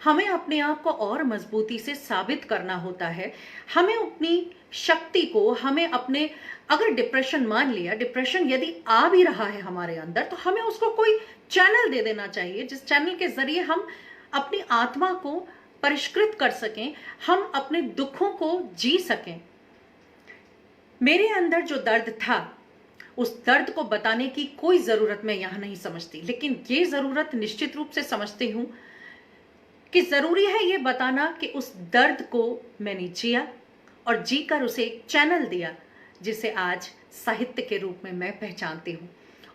हमें अपने आप को और मजबूती से साबित करना होता है। हमें अपनी शक्ति को, हमें अपने, अगर डिप्रेशन, मान लिया डिप्रेशन यदि आ भी रहा है हमारे अंदर, तो हमें उसको कोई चैनल दे देना चाहिए जिस चैनल के जरिए हम अपनी आत्मा को परिष्कृत कर सकें, हम अपने दुखों को जी सकें। मेरे अंदर जो दर्द था, उस दर्द को बताने की कोई जरूरत मैं यहां नहीं समझती, लेकिन ये जरूरत निश्चित रूप से समझती हूं कि जरूरी है ये बताना कि उस दर्द को मैंने जिया और जीकर उसे एक चैनल दिया जिसे आज साहित्य के रूप में मैं पहचानती हूँ।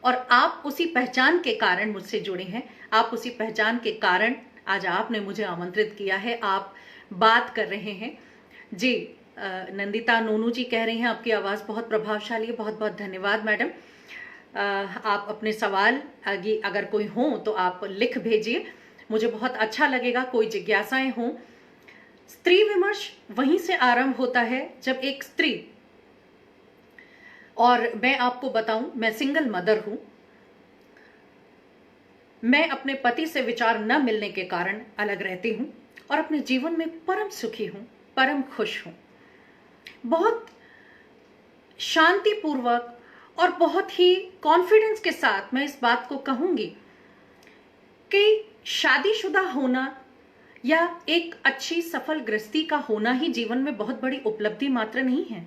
और आप उसी पहचान के कारण मुझसे जुड़े हैं, आप उसी पहचान के कारण आज आपने मुझे आमंत्रित किया है, आप बात कर रहे हैं। जी, नंदिता नोनू जी कह रही हैं आपकी आवाज़ बहुत प्रभावशाली है। बहुत बहुत धन्यवाद मैडम। आप अपने सवाल आगे अगर कोई हो तो आप लिख भेजिए, मुझे बहुत अच्छा लगेगा। कोई जिज्ञासाएं हों, स्त्री विमर्श वहीं से आरंभ होता है जब एक स्त्री, और मैं आपको बताऊं, मैं सिंगल मदर हूं, मैं अपने पति से विचार न मिलने के कारण अलग रहती हूं और अपने जीवन में परम सुखी हूं, परम खुश हूं। बहुत शांतिपूर्वक और बहुत ही कॉन्फिडेंस के साथ मैं इस बात को कहूंगी कि शादीशुदा होना या एक अच्छी सफल गृहस्थी का होना ही जीवन में बहुत बड़ी उपलब्धि मात्र नहीं है।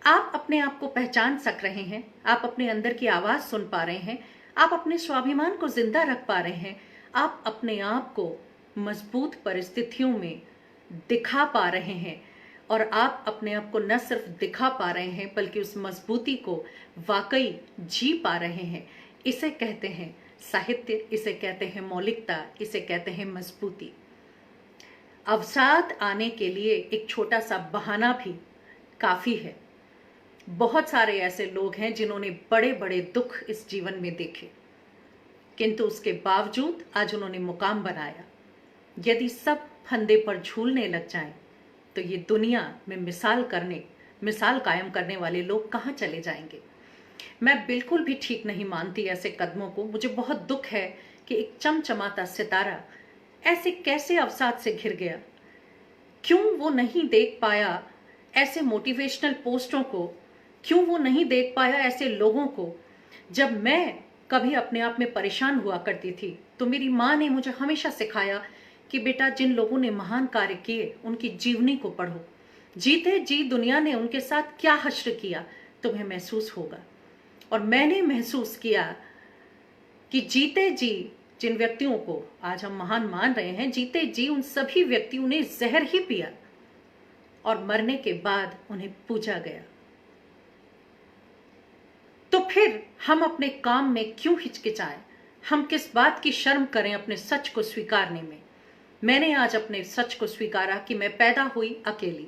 आप अपने आप को पहचान सक रहे हैं, आप अपने अंदर की आवाज सुन पा रहे हैं, आप अपने स्वाभिमान को जिंदा रख पा रहे हैं, आप अपने आप को मजबूत परिस्थितियों में दिखा पा रहे हैं, और आप अपने आप को न सिर्फ दिखा पा रहे हैं बल्कि उस मजबूती को वाकई जी पा रहे हैं। इसे कहते हैं साहित्य, इसे कहते हैं मौलिकता, इसे कहते हैं मजबूती। अवसाद आने के लिए एक छोटा सा बहाना भी काफी है। बहुत सारे ऐसे लोग हैं जिन्होंने बड़े बड़े दुख इस जीवन में देखे, किंतु उसके बावजूद आज उन्होंने मुकाम बनाया। यदि सब फंदे पर झूलने लग जाएं, तो ये दुनिया में मिसाल कायम करने वाले लोग कहाँ चले जाएंगे। मैं बिल्कुल भी ठीक नहीं मानती ऐसे कदमों को। मुझे बहुत दुख है कि एक चमचमाता सितारा ऐसे कैसे अवसाद से घिर गया। क्यों वो नहीं देख पाया ऐसे मोटिवेशनल पोस्टों को, क्यों वो नहीं देख पाया ऐसे लोगों को। जब मैं कभी अपने आप में परेशान हुआ करती थी तो मेरी माँ ने मुझे हमेशा सिखाया कि बेटा, जिन लोगों ने महान कार्य किए उनकी जीवनी को पढ़ो, जीते जी दुनिया ने उनके साथ क्या हश्र किया तुम्हें महसूस होगा। और मैंने महसूस किया कि जीते जी जिन व्यक्तियों को आज हम महान मान रहे हैं, जीते जी उन सभी व्यक्तियों ने जहर ही पिया और मरने के बाद उन्हें पूजा गया। तो फिर हम अपने काम में क्यों हिचकिचाएं? हम किस बात की शर्म करें अपने सच को स्वीकारने में? मैंने आज अपने सच को स्वीकारा कि मैं पैदा हुई अकेली।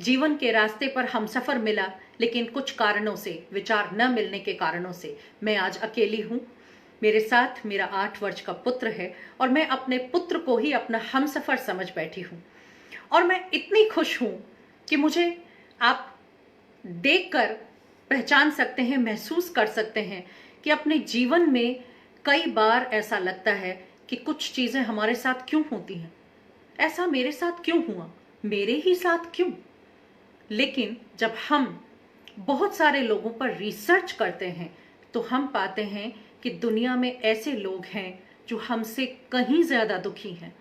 जीवन के रास्ते पर हमसफर मिला, लेकिन कुछ कारणों से, विचार न मिलने के कारणों से मैं आज अकेली हूं। मेरे साथ मेरा 8 वर्ष का पुत्र है और मैं अपने पुत्र को ही अपना हमसफर समझ बैठी हूं। और मैं इतनी खुश हूं कि मुझे आप देखकर पहचान सकते हैं, महसूस कर सकते हैं कि अपने जीवन में कई बार ऐसा लगता है कि कुछ चीजें हमारे साथ क्यों होती हैं, ऐसा मेरे साथ क्यों हुआ, मेरे ही साथ क्यों। लेकिन जब हम बहुत सारे लोगों पर रिसर्च करते हैं तो हम पाते हैं कि दुनिया में ऐसे लोग हैं जो हमसे कहीं ज्यादा दुखी हैं।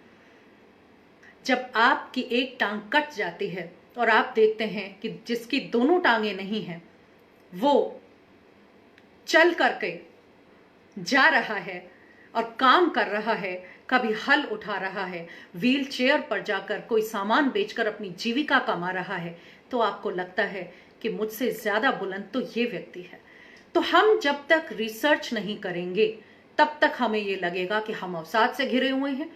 जब आपकी एक टांग कट जाती है और आप देखते हैं कि जिसकी दोनों टांगे नहीं हैं वो चल करके जा रहा है और काम कर रहा है, कभी हल उठा रहा है, व्हील चेयर पर जाकर कोई सामान बेचकर अपनी जीविका कमा रहा है, तो आपको लगता है कि मुझसे ज्यादा बुलंद तो ये व्यक्ति है। तो हम जब तक रिसर्च नहीं करेंगे तब तक हमें ये लगेगा कि हम अवसाद से घिरे हुए हैं।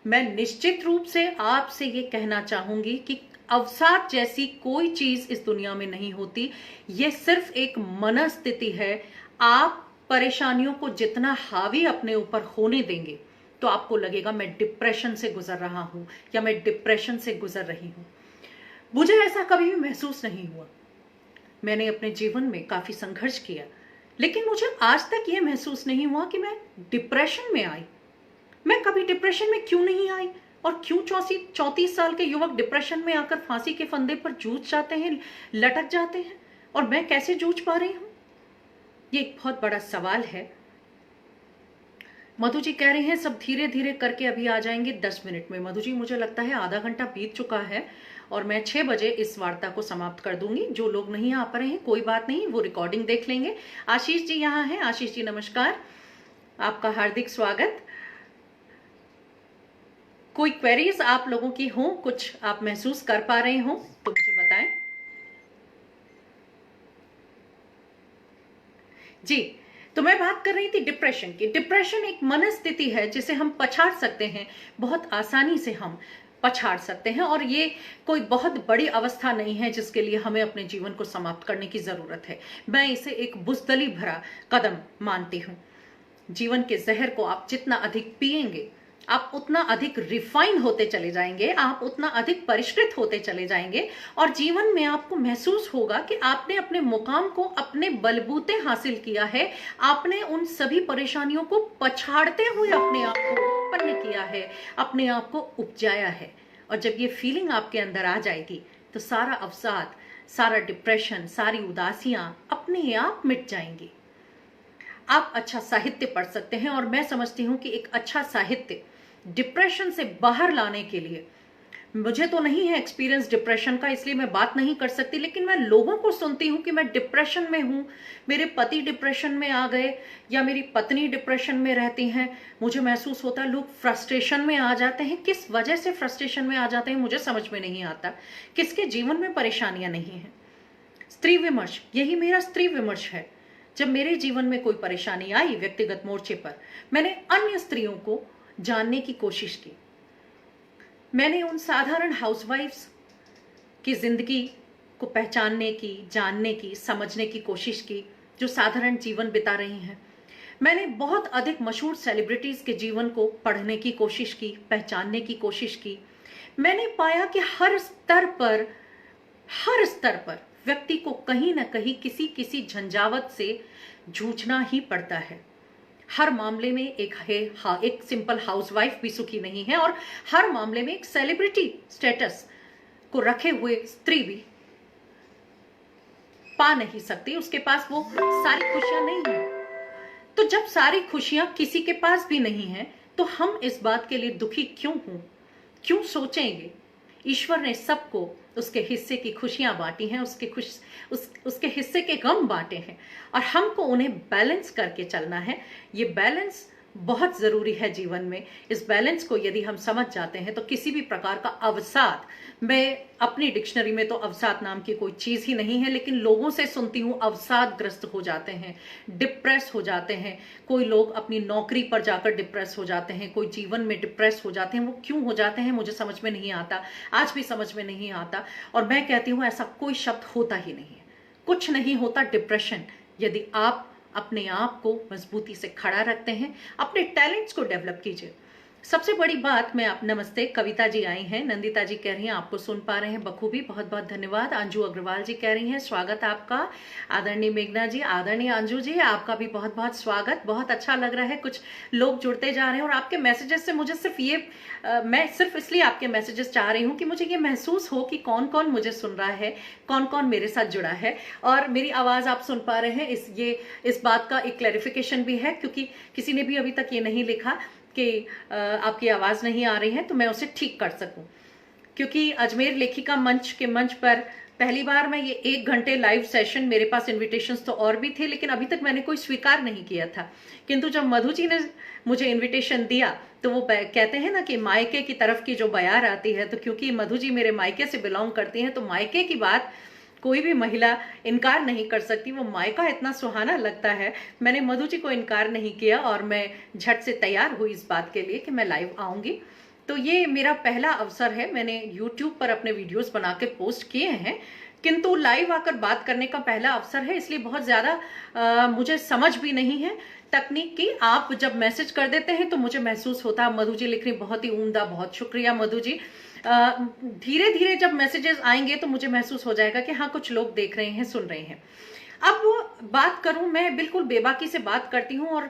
मैं निश्चित रूप से आपसे ये कहना चाहूंगी कि अवसाद जैसी कोई चीज इस दुनिया में नहीं होती। ये सिर्फ एक मनस्थिति है। आप परेशानियों को जितना हावी अपने ऊपर होने देंगे तो आपको लगेगा मैं डिप्रेशन से गुजर रहा हूं या मैं डिप्रेशन से गुजर रही हूं। मुझे ऐसा कभी भी महसूस नहीं हुआ। मैंने अपने जीवन में काफी संघर्ष किया, लेकिन मुझे आज तक यह महसूस नहीं हुआ कि मैं डिप्रेशन में आई। मैं कभी डिप्रेशन में क्यों नहीं आई, और क्यों 34 साल के युवक डिप्रेशन में आकर फांसी के फंदे पर जूझ जाते हैं, लटक जाते हैं, और मैं कैसे जूझ पा रही हूं? ये एक बहुत बड़ा सवाल है। मधु जी कह रहे हैं सब धीरे धीरे करके अभी आ जाएंगे 10 मिनट में। मधु जी मुझे लगता है आधा घंटा बीत चुका है और मैं 6 बजे इस वार्ता को समाप्त कर दूंगी। जो लोग नहीं आ पा रहे हैं कोई बात नहीं, वो रिकॉर्डिंग देख लेंगे। आशीष जी यहाँ हैं। आशीष जी नमस्कार, आपका हार्दिक स्वागत। कोई क्वेरीज आप लोगों की हो, कुछ आप महसूस कर पा रहे हो तो मुझे बताएं जी। तो मैं बात कर रही थी डिप्रेशन की। डिप्रेशन एक मनस्थिति है जिसे हम पछाड़ सकते हैं, बहुत आसानी से हम पछाड़ सकते हैं, और ये कोई बहुत बड़ी अवस्था नहीं है जिसके लिए हमें अपने जीवन को समाप्त करने की जरूरत है। मैं इसे एक बुज़दली भरा कदम मानती हूं। जीवन के जहर को आप जितना अधिक पिएंगे, आप उतना अधिक रिफाइन होते चले जाएंगे, आप उतना अधिक परिष्कृत होते चले जाएंगे, और जीवन में आपको महसूस होगा कि आपने अपने मुकाम को अपने बलबूते हासिल किया है। आपने उन सभी परेशानियों को पछाड़ते हुए अपने आप को उत्पन्न किया है, अपने आप को उपजाया है। और जब ये फीलिंग आपके अंदर आ जाएगी तो सारा अवसाद, सारा डिप्रेशन, सारी उदासियां अपने आप मिट जाएंगी। आप अच्छा साहित्य पढ़ सकते हैं, और मैं समझती हूं कि एक अच्छा साहित्य डिप्रेशन से बाहर लाने के लिए, मुझे तो नहीं है एक्सपीरियंस डिप्रेशन का इसलिए मैं बात नहीं कर सकती, लेकिन मैं लोगों को सुनती हूं कि मैं डिप्रेशन में हूं, मेरे पति डिप्रेशन में आ गए, या मेरी पत्नी डिप्रेशन में रहती हैं। मुझे महसूस होता है लोग फ्रस्ट्रेशन में आ जाते हैं। किस वजह से फ्रस्ट्रेशन में आ जाते हैं मुझे समझ में नहीं आता। किसके जीवन में परेशानियां नहीं है? स्त्री विमर्श, यही मेरा स्त्री विमर्श है। जब मेरे जीवन में कोई परेशानी आई व्यक्तिगत मोर्चे पर, मैंने अन्य स्त्रियों को जानने की कोशिश की। मैंने उन साधारण हाउसवाइफ्स की जिंदगी को पहचानने की, जानने की, समझने की कोशिश की जो साधारण जीवन बिता रही हैं। मैंने बहुत अधिक मशहूर सेलिब्रिटीज के जीवन को पढ़ने की कोशिश की, पहचानने की कोशिश की। मैंने पाया कि हर स्तर पर व्यक्ति को कहीं ना कहीं किसी झंझावत से जूझना ही पड़ता है। हर मामले में एक सिंपल हाउसवाइफ भी सुखी नहीं है, और हर मामले में एक सेलिब्रिटी स्टेटस को रखे हुए स्त्री भी पा नहीं सकती। उसके पास वो सारी खुशियां नहीं है। तो जब सारी खुशियां किसी के पास भी नहीं है तो हम इस बात के लिए दुखी क्यों सोचेंगे? ईश्वर ने सबको उसके हिस्से की खुशियां बांटी हैं, उसके हिस्से के गम बांटे हैं, और हमको उन्हें बैलेंस करके चलना है। ये बैलेंस बहुत जरूरी है जीवन में। इस बैलेंस को यदि हम समझ जाते हैं तो किसी भी प्रकार का अवसाद, मैं अपनी डिक्शनरी में तो अवसाद नाम की कोई चीज ही नहीं है, लेकिन लोगों से सुनती हूं अवसादग्रस्त हो जाते हैं, डिप्रेस हो जाते हैं। कोई लोग अपनी नौकरी पर जाकर डिप्रेस हो जाते हैं, कोई जीवन में डिप्रेस हो जाते हैं। वो क्यों हो जाते हैं मुझे समझ में नहीं आता, आज भी समझ में नहीं आता। और मैं कहती हूं ऐसा कोई शब्द होता ही नहीं है, कुछ नहीं होता डिप्रेशन, यदि आप अपने आप को मजबूती से खड़ा रखते हैं, अपने टैलेंट्स को डेवलप कीजिए। सबसे बड़ी बात, मैं आप, नमस्ते, कविता जी आई हैं, नंदिता जी कह रही हैं आपको सुन पा रहे हैं बखूबी, बहुत बहुत धन्यवाद। अंजू अग्रवाल जी कह रही हैं स्वागत आपका। आदरणीय मेघना जी, आदरणीय अंजू जी, आपका भी बहुत बहुत स्वागत। बहुत अच्छा लग रहा है, कुछ लोग जुड़ते जा रहे हैं, और आपके मैसेजेस से मुझे मैं सिर्फ इसलिए आपके मैसेजेस चाह रही हूँ कि मुझे ये महसूस हो कि कौन कौन मुझे सुन रहा है, कौन कौन मेरे साथ जुड़ा है, और मेरी आवाज आप सुन पा रहे हैं। इस बात का एक क्लैरिफिकेशन भी है, क्योंकि किसी ने भी अभी तक ये नहीं लिखा कि आपकी आवाज नहीं आ रही है, तो मैं उसे ठीक कर सकूं। क्योंकि अजमेर लेखिका मंच के मंच पर पहली बार मैं ये 1 घंटे लाइव सेशन, मेरे पास इनविटेशंस तो और भी थे, लेकिन अभी तक मैंने कोई स्वीकार नहीं किया था। किंतु जब मधु जी ने मुझे इनविटेशन दिया तो वो कहते हैं ना कि मायके की तरफ की जो बयार आती है, तो क्योंकि मधु जी मेरे मायके से बिलोंग करती हैं, तो मायके की बात कोई भी महिला इनकार नहीं कर सकती। वो मायका इतना सुहाना लगता है। मैंने मधु जी को इनकार नहीं किया, और मैं झट से तैयार हुई इस बात के लिए कि मैं लाइव आऊंगी। तो ये मेरा पहला अवसर है। मैंने YouTube पर अपने वीडियोस बना के पोस्ट किए हैं, किंतु लाइव आकर बात करने का पहला अवसर है, इसलिए बहुत ज्यादा मुझे समझ भी नहीं है तकनीक की। आप जब मैसेज कर देते हैं तो मुझे महसूस होता है, मधु जी लिख रही बहुत ही उम्दा, बहुत शुक्रिया मधु जी। धीरे धीरे जब मैसेजेस आएंगे तो मुझे महसूस हो जाएगा कि हाँ कुछ लोग देख रहे हैं, सुन रहे हैं। अब बात करूं, मैं बिल्कुल बेबाकी से बात करती हूं और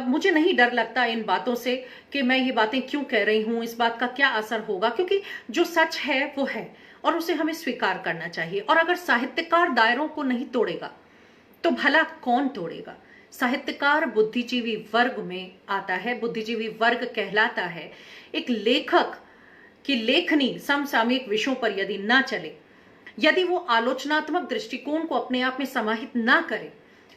मुझे नहीं डर लगता इन बातों से कि मैं ये बातें क्यों कह रही हूं, इस बात का क्या असर होगा, क्योंकि जो सच है वो है और उसे हमें स्वीकार करना चाहिए। और अगर साहित्यकार दायरों को नहीं तोड़ेगा तो भला कौन तोड़ेगा। साहित्यकार बुद्धिजीवी वर्ग में आता है, बुद्धिजीवी वर्ग कहलाता है। एक लेखक की लेखनी समसामयिक विषयों पर यदि ना चले, यदि वो आलोचनात्मक दृष्टिकोण को अपने आप में समाहित ना करे,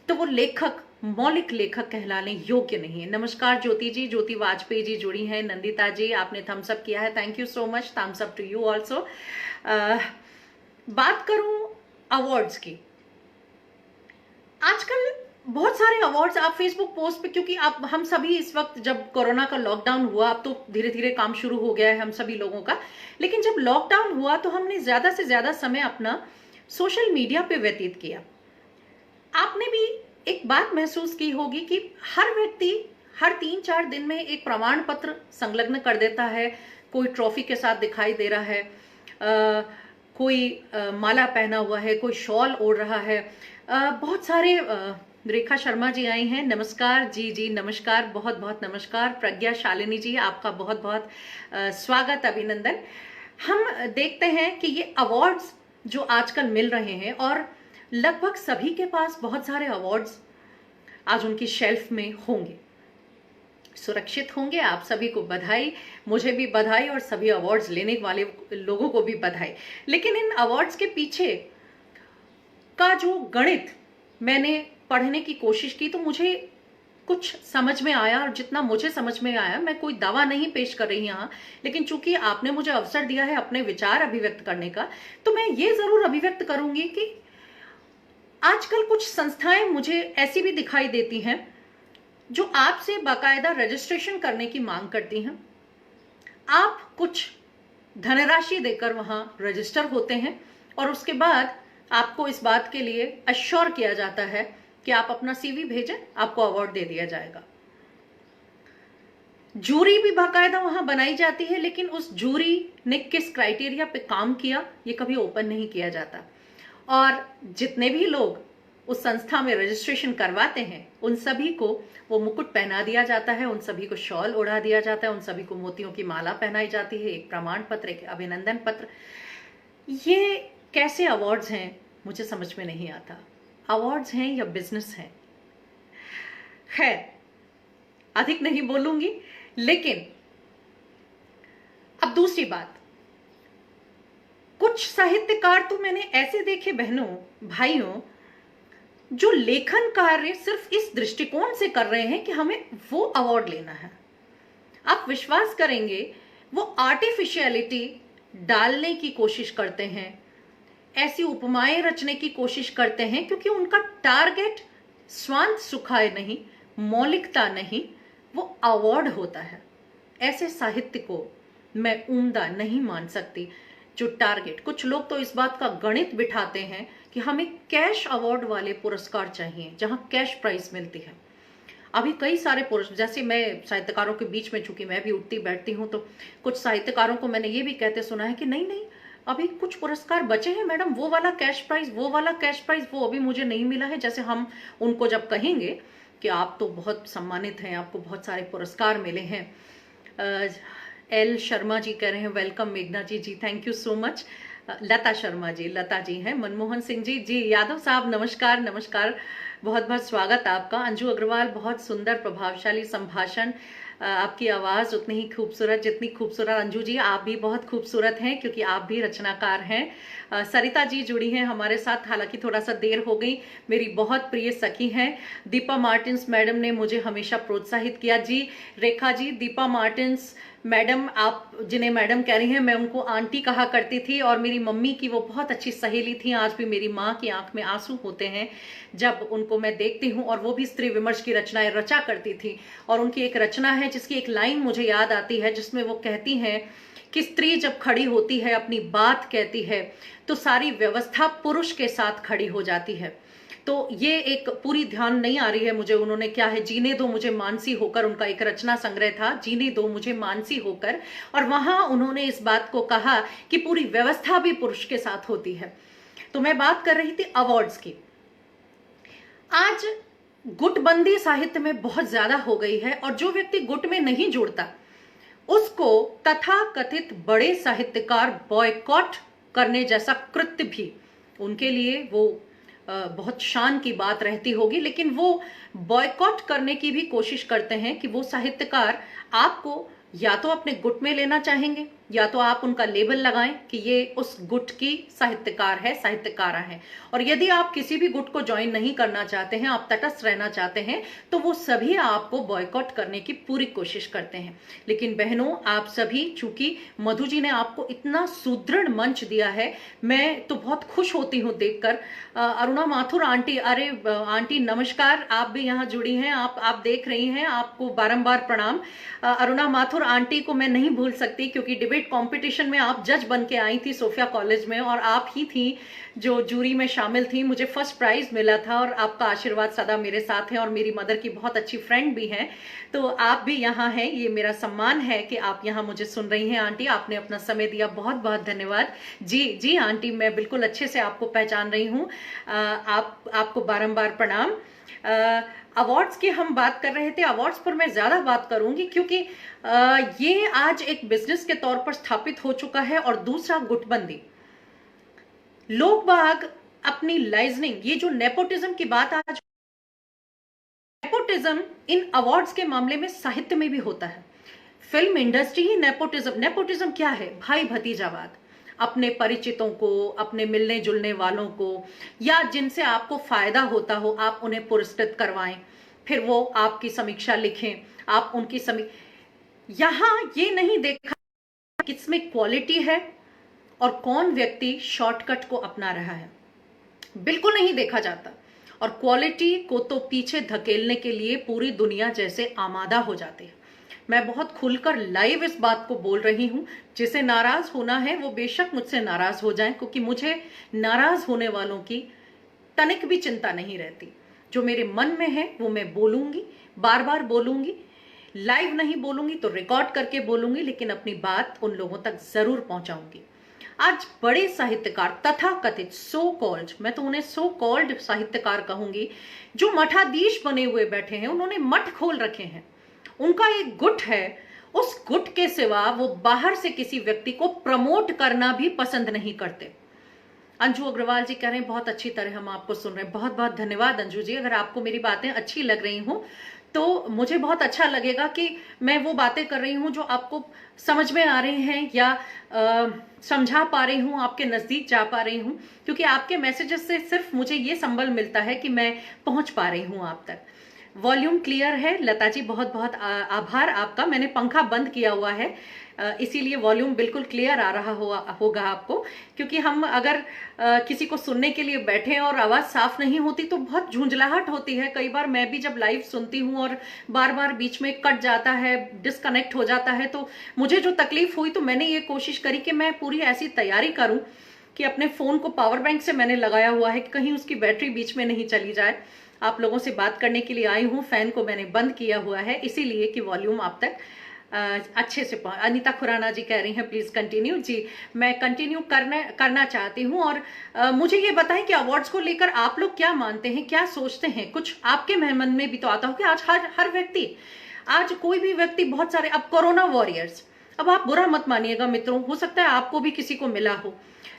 तो वो लेखक मौलिक लेखक कहलाने योग्य नहीं है। नमस्कार ज्योति जी, ज्योति वाजपेयी जी जुड़ी हैं। नंदिता जी, आपने थम्स अप किया है, thank you so much, thumbs up to you also. बात करूं अवार्ड्स की, आजकल बहुत सारे अवार्ड्स आप फेसबुक पोस्ट पे, क्योंकि आप हम सभी इस वक्त जब कोरोना का लॉकडाउन हुआ, अब तो धीरे धीरे काम शुरू हो गया है हम सभी लोगों का, लेकिन जब लॉकडाउन हुआ तो हमने ज्यादा से ज्यादा समय अपना सोशल मीडिया पे व्यतीत किया। आपने भी एक बात महसूस की होगी कि हर व्यक्ति हर 3-4 दिन में एक प्रमाण पत्र संलग्न कर देता है। कोई ट्रॉफी के साथ दिखाई दे रहा है, कोई माला पहना हुआ है, कोई शॉल ओढ़ रहा है। बहुत सारे रेखा शर्मा जी आई हैं, नमस्कार जी। जी नमस्कार, बहुत बहुत नमस्कार। प्रज्ञा शालिनी जी, आपका बहुत बहुत स्वागत, अभिनंदन। हम देखते हैं कि ये अवार्ड्स जो आजकल मिल रहे हैं, और लगभग सभी के पास बहुत सारे अवार्ड्स आज उनकी शेल्फ में होंगे, सुरक्षित होंगे। आप सभी को बधाई, मुझे भी बधाई और सभी अवार्ड्स लेने वाले लोगों को भी बधाई। लेकिन इन अवार्ड्स के पीछे का जो गणित मैंने पढ़ने की कोशिश की तो मुझे कुछ समझ में आया, और जितना मुझे समझ में आया, मैं कोई दावा नहीं पेश कर रही यहाँ, लेकिन चूंकि आपने मुझे अवसर दिया है अपने विचार अभिव्यक्त करने का, तो मैं ये जरूर अभिव्यक्त करूंगी कि आजकल कुछ संस्थाएं मुझे ऐसी भी दिखाई देती हैं जो आपसे बाकायदा रजिस्ट्रेशन करने की मांग करती हैं। आप कुछ धनराशि देकर वहां रजिस्टर होते हैं और उसके बाद आपको इस बात के लिए अश्योर किया जाता है कि आप अपना सीवी भेजें, आपको अवार्ड दे दिया जाएगा। जूरी भी बाकायदा वहां बनाई जाती है, लेकिन उस जूरी ने किस क्राइटेरिया पे काम किया ये कभी ओपन नहीं किया जाता। और जितने भी लोग उस संस्था में रजिस्ट्रेशन करवाते हैं उन सभी को वो मुकुट पहना दिया जाता है, उन सभी को शॉल ओढ़ा दिया जाता है, उन सभी को मोतियों की माला पहनाई जाती है, एक प्रमाण पत्र, एक अभिनंदन पत्र। ये कैसे अवार्ड्स हैं मुझे समझ में नहीं आता। अवार्ड्स हैं या बिजनेस हैं? खैर, अधिक नहीं बोलूंगी। लेकिन अब दूसरी बात, कुछ साहित्यकार तो मैंने ऐसे देखे बहनों भाइयों जो लेखन कार्य सिर्फ इस दृष्टिकोण से कर रहे हैं कि हमें वो अवार्ड लेना है। आप विश्वास करेंगे, वो आर्टिफिशियलिटी डालने की कोशिश करते हैं, ऐसी उपमाएं रचने की कोशिश करते हैं, क्योंकि उनका टारगेट स्वांत सुखाए नहीं, मौलिकता नहीं, वो अवार्ड होता है। ऐसे साहित्य को मैं उम्दा नहीं मान सकती जो टारगेट, कुछ लोग तो इस बात का गणित बिठाते हैं कि हमें कैश अवार्ड वाले पुरस्कार चाहिए जहां कैश प्राइज मिलती है। अभी कई सारे पुरस्कार, जैसे मैं साहित्यकारों के बीच में, चूंकि मैं भी उठती बैठती हूं, तो कुछ साहित्यकारों को मैंने ये भी कहते सुना है कि नहीं नहीं, अभी कुछ पुरस्कार बचे हैं मैडम, वो वाला कैश प्राइज, वो वाला कैश प्राइज, वो अभी मुझे नहीं मिला है। जैसे हम उनको जब कहेंगे कि आप तो बहुत सम्मानित हैं, आपको बहुत सारे पुरस्कार मिले हैं। एल शर्मा जी कह रहे हैं वेलकम मेघना जी, जी थैंक यू सो मच। लता शर्मा जी, लता जी हैं। मनमोहन सिंह जी, जी यादव साहब नमस्कार, नमस्कार, बहुत बहुत स्वागत आपका। अंजू अग्रवाल, बहुत सुंदर प्रभावशाली संभाषण, आपकी आवाज उतनी ही खूबसूरत जितनी खूबसूरत अंजू जी आप भी बहुत खूबसूरत हैं, क्योंकि आप भी रचनाकार हैं। सरिता जी जुड़ी हैं हमारे साथ, हालांकि थोड़ा सा देर हो गई, मेरी बहुत प्रिय सखी हैं। दीपा मार्टिन्स मैडम ने मुझे हमेशा प्रोत्साहित किया। जी रेखा जी, दीपा मार्टिन्स मैडम, आप जिन्हें मैडम कह रही हैं, मैं उनको आंटी कहा करती थी, और मेरी मम्मी की वो बहुत अच्छी सहेली थी। आज भी मेरी माँ की आंख में आंसू होते हैं जब उनको मैं देखती हूँ, और वो भी स्त्री विमर्श की रचनाएं रचा करती थी। और उनकी एक रचना है जिसकी एक लाइन मुझे याद आती है, जिसमें वो कहती हैं कि स्त्री जब खड़ी होती है, अपनी बात कहती है, तो सारी व्यवस्था पुरुष के साथ खड़ी हो जाती है। तो ये एक पूरी ध्यान नहीं आ रही है मुझे, उन्होंने क्या है, जीने दो मुझे मानसी होकर, उनका एक रचना संग्रह था, जीने दो मुझे मानसी होकर, और वहां उन्होंने इस बात को कहा कि पूरी व्यवस्था भी पुरुष के साथ होती है। तो मैं बात कर रही थी अवार्ड्स की। आज गुटबंदी साहित्य में बहुत ज्यादा हो गई है और जो व्यक्ति गुट में नहीं जुड़ता उसको तथाकथित बड़े साहित्यकार बॉयकॉट करने जैसा कृत्य भी उनके लिए वो बहुत शान की बात रहती होगी, लेकिन वो बॉयकॉट करने की भी कोशिश करते हैं कि वो साहित्यकार आपको या तो अपने गुट में लेना चाहेंगे या तो आप उनका लेबल लगाएं कि ये उस गुट की साहित्यकार है, साहित्यकारा है। और यदि आप किसी भी गुट को ज्वाइन नहीं करना चाहते हैं, आप तटस्थ रहना चाहते हैं, तो वो सभी आपको बॉयकॉट करने की पूरी कोशिश करते हैं। लेकिन बहनों, आप सभी, चूंकि मधु जी ने आपको इतना सुदृढ़ मंच दिया है, मैं तो बहुत खुश होती हूँ देखकर। अरुणा माथुर आंटी, अरे आंटी नमस्कार, आप भी यहाँ जुड़ी हैं, आप देख रही हैं, आपको बारंबार प्रणाम। अरुणा माथुर आंटी को मैं नहीं भूल सकती क्योंकि डिबेट कंपटीशन में आप जज बन के आई थी सोफिया कॉलेज में और आप ही थी जो जूरी में शामिल थी। मुझे फर्स्ट प्राइज मिला था और आपका आशीर्वाद सदा मेरे साथ है और मेरी मदर की बहुत अच्छी फ्रेंड भी हैं, तो आप भी यहाँ हैं। ये मेरा सम्मान है कि आप यहाँ मुझे सुन रही हैं। आंटी, आपने अपना समय दिया, बहुत बहुत धन्यवाद। जी जी आंटी, मैं बिल्कुल अच्छे से आपको पहचान रही हूँ। आपको बारंबार प्रणाम। अवार्ड्स की हम बात कर रहे थे, अवार्ड्स पर मैं ज्यादा बात करूंगी क्योंकि ये आज एक बिजनेस के तौर पर स्थापित हो चुका है। और दूसरा, गुटबंदी। लोग बाग अपनी लाइजनिंग, ये जो नेपोटिज्म की बात आज, नेपोटिज्म इन अवार्ड्स के मामले में साहित्य में भी होता है। फिल्म इंडस्ट्री ही नेपोटिज्म, नेपोटिज्म क्या है? भाई भतीजावाद। अपने परिचितों को, अपने मिलने जुलने वालों को या जिनसे आपको फायदा होता हो, आप उन्हें पुरस्कृत करवाएं, फिर वो आपकी समीक्षा लिखें, आप उनकी यहां ये नहीं देखा किसमें क्वालिटी है और कौन व्यक्ति शॉर्टकट को अपना रहा है, बिल्कुल नहीं देखा जाता। और क्वालिटी को तो पीछे धकेलने के लिए पूरी दुनिया जैसे आमादा हो जाती है। मैं बहुत खुलकर लाइव इस बात को बोल रही हूं। जिसे नाराज होना है वो बेशक मुझसे नाराज हो जाए, क्योंकि मुझे नाराज होने वालों की तनिक भी चिंता नहीं रहती। जो मेरे मन में है वो मैं बोलूंगी, बार बार बोलूंगी। लाइव नहीं बोलूंगी तो रिकॉर्ड करके बोलूंगी, लेकिन अपनी बात उन लोगों तक जरूर पहुंचाऊंगी। आज बड़े साहित्यकार, तथाकथित सो कॉल्ड, मैं तो उन्हें सो कॉल्ड साहित्यकार कहूंगी, जो मठाधीश बने हुए बैठे हैं, उन्होंने मठ खोल रखे हैं, उनका एक गुट है, उस गुट के सिवा वो बाहर से किसी व्यक्ति को प्रमोट करना भी पसंद नहीं करते। अंजू अग्रवाल जी कह रहे हैं बहुत अच्छी तरह हम आपको सुन रहे हैं। बहुत बहुत धन्यवाद अंजू जी। अगर आपको मेरी बातें अच्छी लग रही हूं तो मुझे बहुत अच्छा लगेगा कि मैं वो बातें कर रही हूं जो आपको समझ में आ रही हैं या समझा पा रही हूं, आपके नजदीक जा पा रही हूं, क्योंकि आपके मैसेजेस से सिर्फ मुझे ये संबल मिलता है कि मैं पहुंच पा रही हूं आप तक। वॉल्यूम क्लियर है लता जी, बहुत बहुत आभार आपका। मैंने पंखा बंद किया हुआ है, इसीलिए वॉल्यूम बिल्कुल क्लियर आ रहा होगा आपको, क्योंकि हम अगर किसी को सुनने के लिए बैठे और आवाज साफ नहीं होती तो बहुत झुंझलाहट होती है। कई बार मैं भी जब लाइव सुनती हूँ और बार बार बीच में कट जाता है, डिस्कनेक्ट हो जाता है, तो मुझे जो तकलीफ हुई, तो मैंने ये कोशिश करी कि मैं पूरी ऐसी तैयारी करूं कि अपने फोन को पावर बैंक से मैंने लगाया हुआ है कि कहीं उसकी बैटरी बीच में नहीं चली जाए। आप लोगों से बात करने के लिए आई हूँ, फैन को मैंने बंद किया हुआ है इसीलिए कि वॉल्यूम आप तक अच्छे से पहुंच। अनीता खुराना जी कह रही हैं प्लीज कंटिन्यू। जी, मैं कंटिन्यू करना चाहती हूं। और मुझे ये बताएं कि अवार्ड्स को लेकर आप लोग क्या मानते हैं, क्या सोचते हैं? कुछ आपके मन में भी तो आता हो कि आज हर व्यक्ति, आज कोई भी व्यक्ति, बहुत सारे, अब कोरोना वॉरियर्स, अब आप बुरा मत मानिएगा मित्रों, हो सकता है आपको भी किसी को मिला हो,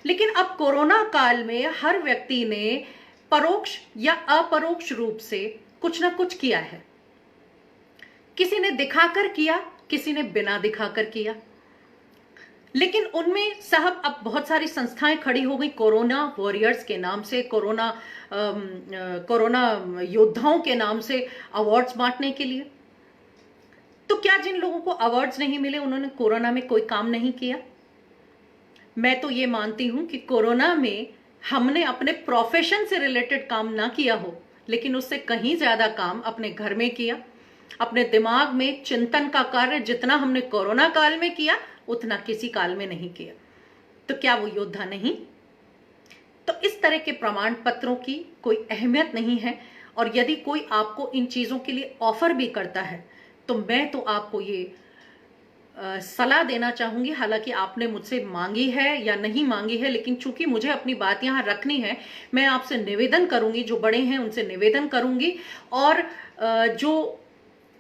लेकिन अब कोरोना काल में हर व्यक्ति ने परोक्ष या अपरोक्ष रूप से कुछ ना कुछ किया है। किसी ने दिखाकर किया, किसी ने बिना दिखाकर किया, लेकिन उनमें साहब अब बहुत सारी संस्थाएं खड़ी हो गई कोरोना वॉरियर्स के नाम से, कोरोना योद्धाओं के नाम से अवार्ड्स बांटने के लिए। तो क्या जिन लोगों को अवार्ड्स नहीं मिले उन्होंने कोरोना में कोई काम नहीं किया? मैं तो ये मानती हूं कि कोरोना में हमने अपने प्रोफेशन से रिलेटेड काम ना किया हो, लेकिन उससे कहीं ज्यादा काम अपने घर में किया। अपने दिमाग में चिंतन का कार्य जितना हमने कोरोना काल में किया उतना किसी काल में नहीं किया। तो क्या वो योद्धा नहीं? तो इस तरह के प्रमाण पत्रों की कोई अहमियत नहीं है। और यदि कोई आपको इन चीजों के लिए ऑफर भी करता है तो मैं तो आपको ये सलाह देना चाहूंगी। हालांकि आपने मुझसे मांगी है या नहीं मांगी है, लेकिन चूंकि मुझे अपनी बात यहाँ रखनी है, मैं आपसे निवेदन करूंगी, जो बड़े हैं उनसे निवेदन करूंगी, और जो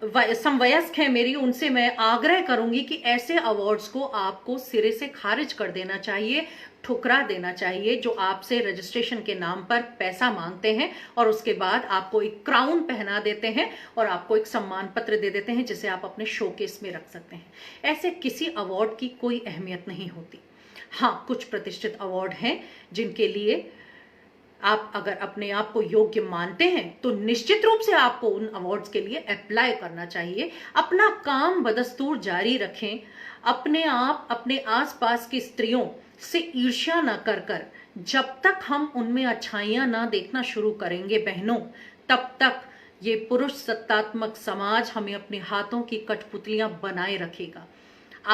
समवयस्क है मेरी, उनसे मैं आग्रह करूंगी कि ऐसे अवार्ड्स को आपको सिरे से खारिज कर देना चाहिए, ठुकरा देना चाहिए, जो आपसे रजिस्ट्रेशन के नाम पर पैसा मांगते हैं और उसके बाद आपको एक क्राउन पहना देते हैं और आपको एक सम्मान पत्र दे देते हैं जिसे आप अपने शोकेस में रख सकते हैं। ऐसे किसी अवार्ड की कोई अहमियत नहीं होती। हाँ, कुछ प्रतिष्ठित अवार्ड हैं जिनके लिए आप अगर अपने आप को योग्य मानते हैं तो निश्चित रूप से आपको उन अवार्ड्स के लिए अप्लाई करना चाहिए। अपना काम बदस्तूर जारी रखें। अपने आप, अपने आसपास की स्त्रियों से ईर्ष्या न कर कर, जब तक हम उनमें अच्छाइयां ना देखना शुरू करेंगे बहनों, तब तक ये पुरुष सत्तात्मक समाज हमें अपने हाथों की कठपुतलियां बनाए रखेगा।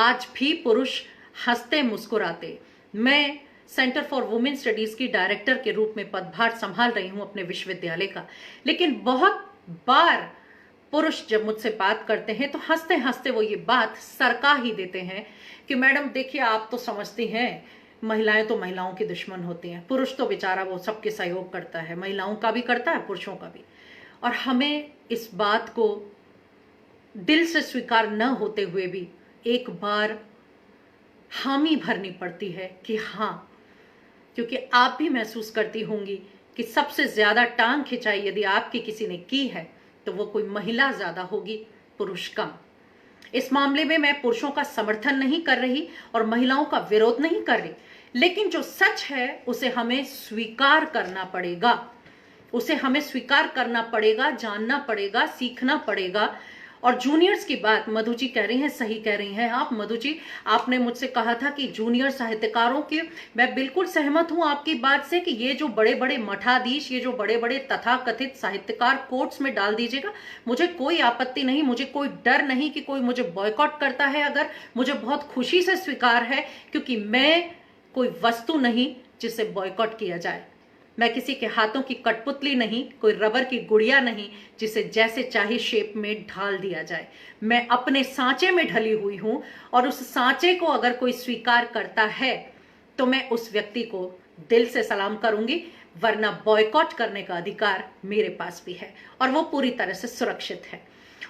आज भी पुरुष हंसते मुस्कुराते, मैं सेंटर फॉर वुमेन स्टडीज की डायरेक्टर के रूप में पदभार संभाल रही हूं अपने विश्वविद्यालय का, लेकिन बहुत बार पुरुष जब मुझसे बात करते हैं तो हंसते हंसते वो ये बात सरका ही देते हैं कि मैडम देखिए, आप तो समझती हैं महिलाएं तो महिलाओं की दुश्मन होती हैं, पुरुष तो बेचारा वो सबके सहयोग करता है, महिलाओं का भी करता है, पुरुषों का भी। और हमें इस बात को दिल से स्वीकार न होते हुए भी एक बार हामी भरनी पड़ती है कि हाँ, क्योंकि आप भी महसूस करती होंगी कि सबसे ज्यादा टांग खिंचाई यदि आपकी किसी ने की है तो वो कोई महिला ज्यादा होगी, पुरुष कम। इस मामले में मैं पुरुषों का समर्थन नहीं कर रही और महिलाओं का विरोध नहीं कर रही, लेकिन जो सच है उसे हमें स्वीकार करना पड़ेगा, उसे हमें स्वीकार करना पड़ेगा, जानना पड़ेगा, सीखना पड़ेगा। और जूनियर्स की बात मधु जी कह रही हैं, सही कह रही हैं आप मधु जी। आपने मुझसे कहा था कि जूनियर साहित्यकारों के, मैं बिल्कुल सहमत हूं आपकी बात से कि ये जो बड़े बड़े मठाधीश, ये जो बड़े बड़े तथाकथित साहित्यकार कोर्ट्स में डाल दीजिएगा, मुझे कोई आपत्ति नहीं, मुझे कोई डर नहीं कि कोई मुझे बॉयकॉट करता है। अगर मुझे बहुत खुशी से स्वीकार है, क्योंकि मैं कोई वस्तु नहीं जिसे बॉयकॉट किया जाए। मैं किसी के हाथों की कठपुतली नहीं, कोई रबर की गुड़िया नहीं जिसे जैसे चाहे शेप में ढाल दिया जाए। मैं अपने सांचे में ढली हुई हूं और उस सांचे को अगर कोई स्वीकार करता है तो मैं उस व्यक्ति को दिल से सलाम करूंगी, वरना बॉयकॉट करने का अधिकार मेरे पास भी है और वो पूरी तरह से सुरक्षित है।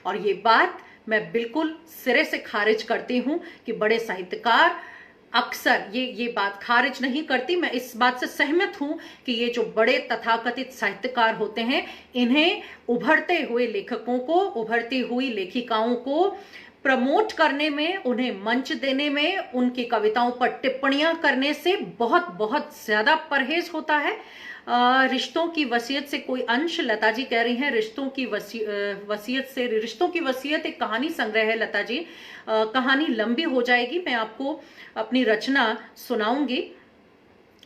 और ये बात मैं बिल्कुल सिरे से खारिज करती हूं कि बड़े साहित्यकार अक्सर ये बात खारिज नहीं करती, मैं इस बात से सहमत हूं कि ये जो बड़े तथाकथित साहित्यकार होते हैं, इन्हें उभरते हुए लेखकों को, उभरती हुई लेखिकाओं को प्रमोट करने में, उन्हें मंच देने में, उनकी कविताओं पर टिप्पणियां करने से बहुत बहुत ज्यादा परहेज होता है। रिश्तों की वसीयत से कोई अंश, लता जी कह रही हैं रिश्तों की वसीयत से, रिश्तों की वसीयत एक कहानी संग्रह है लता जी, कहानी लंबी हो जाएगी, मैं आपको अपनी रचना सुनाऊंगी,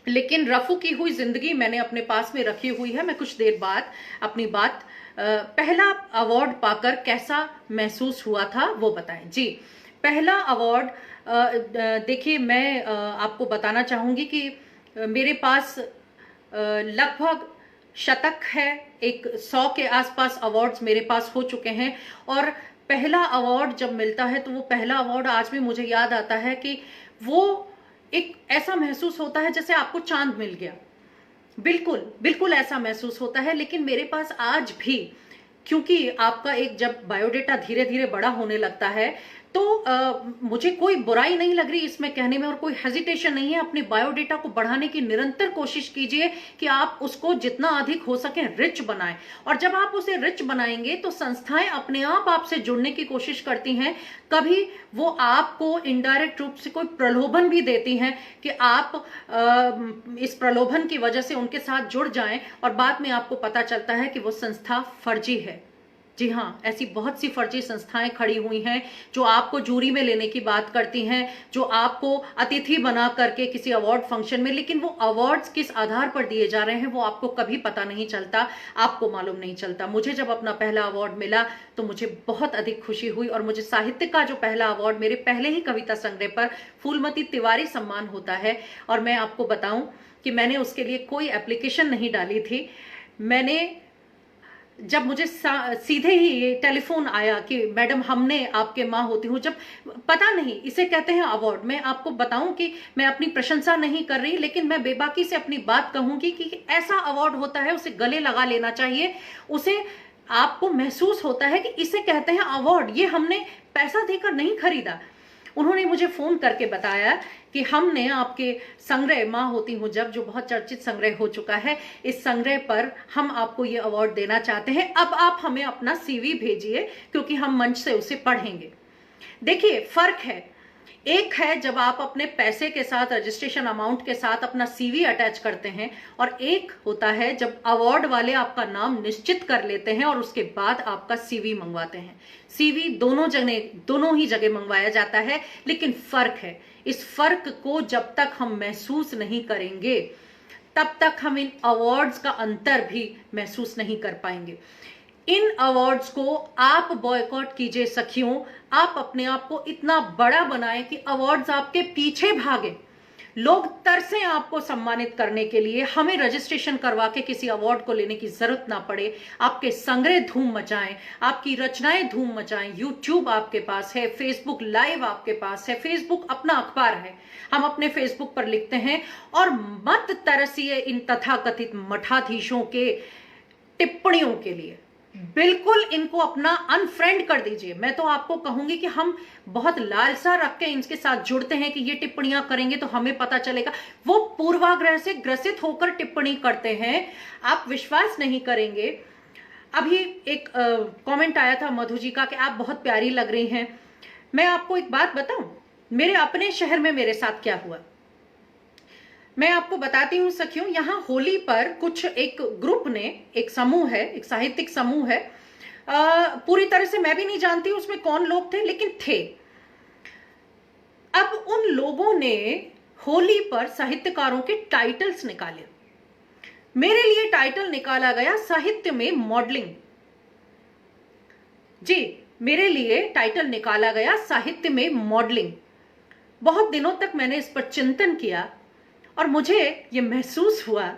लेकिन रफू की हुई जिंदगी मैंने अपने पास में रखी हुई है। मैं कुछ देर बाद अपनी बात, पहला अवार्ड पाकर कैसा महसूस हुआ था वो बताएं जी। पहला अवार्ड, देखिए मैं आपको बताना चाहूंगी कि मेरे पास लगभग शतक है, एक 100 के आसपास अवार्ड्स मेरे पास हो चुके हैं। और पहला अवार्ड जब मिलता है तो वो पहला अवार्ड आज भी मुझे याद आता है कि वो एक ऐसा महसूस होता है जैसे आपको चांद मिल गया, बिल्कुल बिल्कुल ऐसा महसूस होता है। लेकिन मेरे पास आज भी, क्योंकि आपका एक जब बायोडेटा धीरे धीरे बड़ा होने लगता है तो मुझे कोई बुराई नहीं लग रही इसमें कहने में और कोई हेजिटेशन नहीं है। अपने बायोडेटा को बढ़ाने की निरंतर कोशिश कीजिए कि आप उसको जितना अधिक हो सके रिच बनाएं, और जब आप उसे रिच बनाएंगे तो संस्थाएं अपने आप आपसे जुड़ने की कोशिश करती हैं। कभी वो आपको इनडायरेक्ट रूप से कोई प्रलोभन भी देती हैं कि आप इस प्रलोभन की वजह से उनके साथ जुड़ जाएं और बाद में आपको पता चलता है कि वो संस्था फर्जी है। जी हाँ, ऐसी बहुत सी फर्जी संस्थाएं खड़ी हुई हैं जो आपको जूरी में लेने की बात करती हैं, जो आपको अतिथि बना करके किसी अवार्ड फंक्शन में, लेकिन वो अवार्ड्स किस आधार पर दिए जा रहे हैं वो आपको कभी पता नहीं चलता, आपको मालूम नहीं चलता। मुझे जब अपना पहला अवार्ड मिला तो मुझे बहुत अधिक खुशी हुई, और मुझे साहित्य का जो पहला अवार्ड, मेरे पहले ही कविता संग्रह पर फूलमती तिवारी सम्मान होता है, और मैं आपको बताऊं कि मैंने उसके लिए कोई एप्लीकेशन नहीं डाली थी। मैंने जब मुझे सीधे ही ये टेलीफोन आया कि मैडम हमने आपके माँ होती हूँ, जब पता नहीं इसे कहते हैं अवार्ड। मैं आपको बताऊं कि मैं अपनी प्रशंसा नहीं कर रही, लेकिन मैं बेबाकी से अपनी बात कहूंगी कि ऐसा अवार्ड होता है, उसे गले लगा लेना चाहिए। उसे आपको महसूस होता है कि इसे कहते हैं अवार्ड, ये हमने पैसा देकर नहीं खरीदा। उन्होंने मुझे फोन करके बताया कि हमने आपके संग्रह माँ होती हूँ जब, जो बहुत चर्चित संग्रह हो चुका है, इस संग्रह पर हम आपको ये अवार्ड देना चाहते हैं। अब आप हमें अपना सीवी भेजिए क्योंकि हम मंच से उसे पढ़ेंगे। देखिए फर्क है, एक है जब आप अपने पैसे के साथ, रजिस्ट्रेशन अमाउंट के साथ अपना सीवी अटैच करते हैं, और एक होता है जब अवार्ड वाले आपका नाम निश्चित कर लेते हैं और उसके बाद आपका सीवी मंगवाते हैं। सीवी दोनों ही जगह मंगवाया जाता है, लेकिन फर्क है। इस फर्क को जब तक हम महसूस नहीं करेंगे तब तक हम इन अवार्ड्स का अंतर भी महसूस नहीं कर पाएंगे। इन अवार्ड्स को आप बॉयकॉट कीजिए सखियों। आप अपने आप को इतना बड़ा बनाएं कि अवार्ड्स आपके पीछे भागे, लोग तरसें आपको सम्मानित करने के लिए। हमें रजिस्ट्रेशन करवा के किसी अवार्ड को लेने की जरूरत ना पड़े। आपके संग्रह धूम मचाएं, आपकी रचनाएं धूम मचाएं। यूट्यूब आपके पास है, फेसबुक लाइव आपके पास है, फेसबुक अपना अखबार है, हम अपने फेसबुक पर लिखते हैं। और मत तरसिए इन तथाकथित मठाधीशों के टिप्पणियों के लिए, बिल्कुल इनको अपना अनफ्रेंड कर दीजिए। मैं तो आपको कहूंगी कि हम बहुत लालसा रख के इनके साथ जुड़ते हैं कि ये टिप्पणियां करेंगे तो हमें पता चलेगा। वो पूर्वाग्रह से ग्रसित होकर टिप्पणी करते हैं, आप विश्वास नहीं करेंगे। अभी एक कमेंट आया था मधु जी का कि आप बहुत प्यारी लग रही हैं। मैं आपको एक बात बताऊं, मेरे अपने शहर में मेरे साथ क्या हुआ मैं आपको बताती हूँ सखियों। यहाँ होली पर कुछ एक ग्रुप ने, एक समूह है, एक साहित्यिक समूह है, पूरी तरह से मैं भी नहीं जानती उसमें कौन लोग थे, लेकिन थे। अब उन लोगों ने होली पर साहित्यकारों के टाइटल्स निकाले। मेरे लिए टाइटल निकाला गया साहित्य में मॉडलिंग। जी, मेरे लिए टाइटल निकाला गया साहित्य में मॉडलिंग। बहुत दिनों तक मैंने इस पर चिंतन किया और मुझे ये महसूस हुआ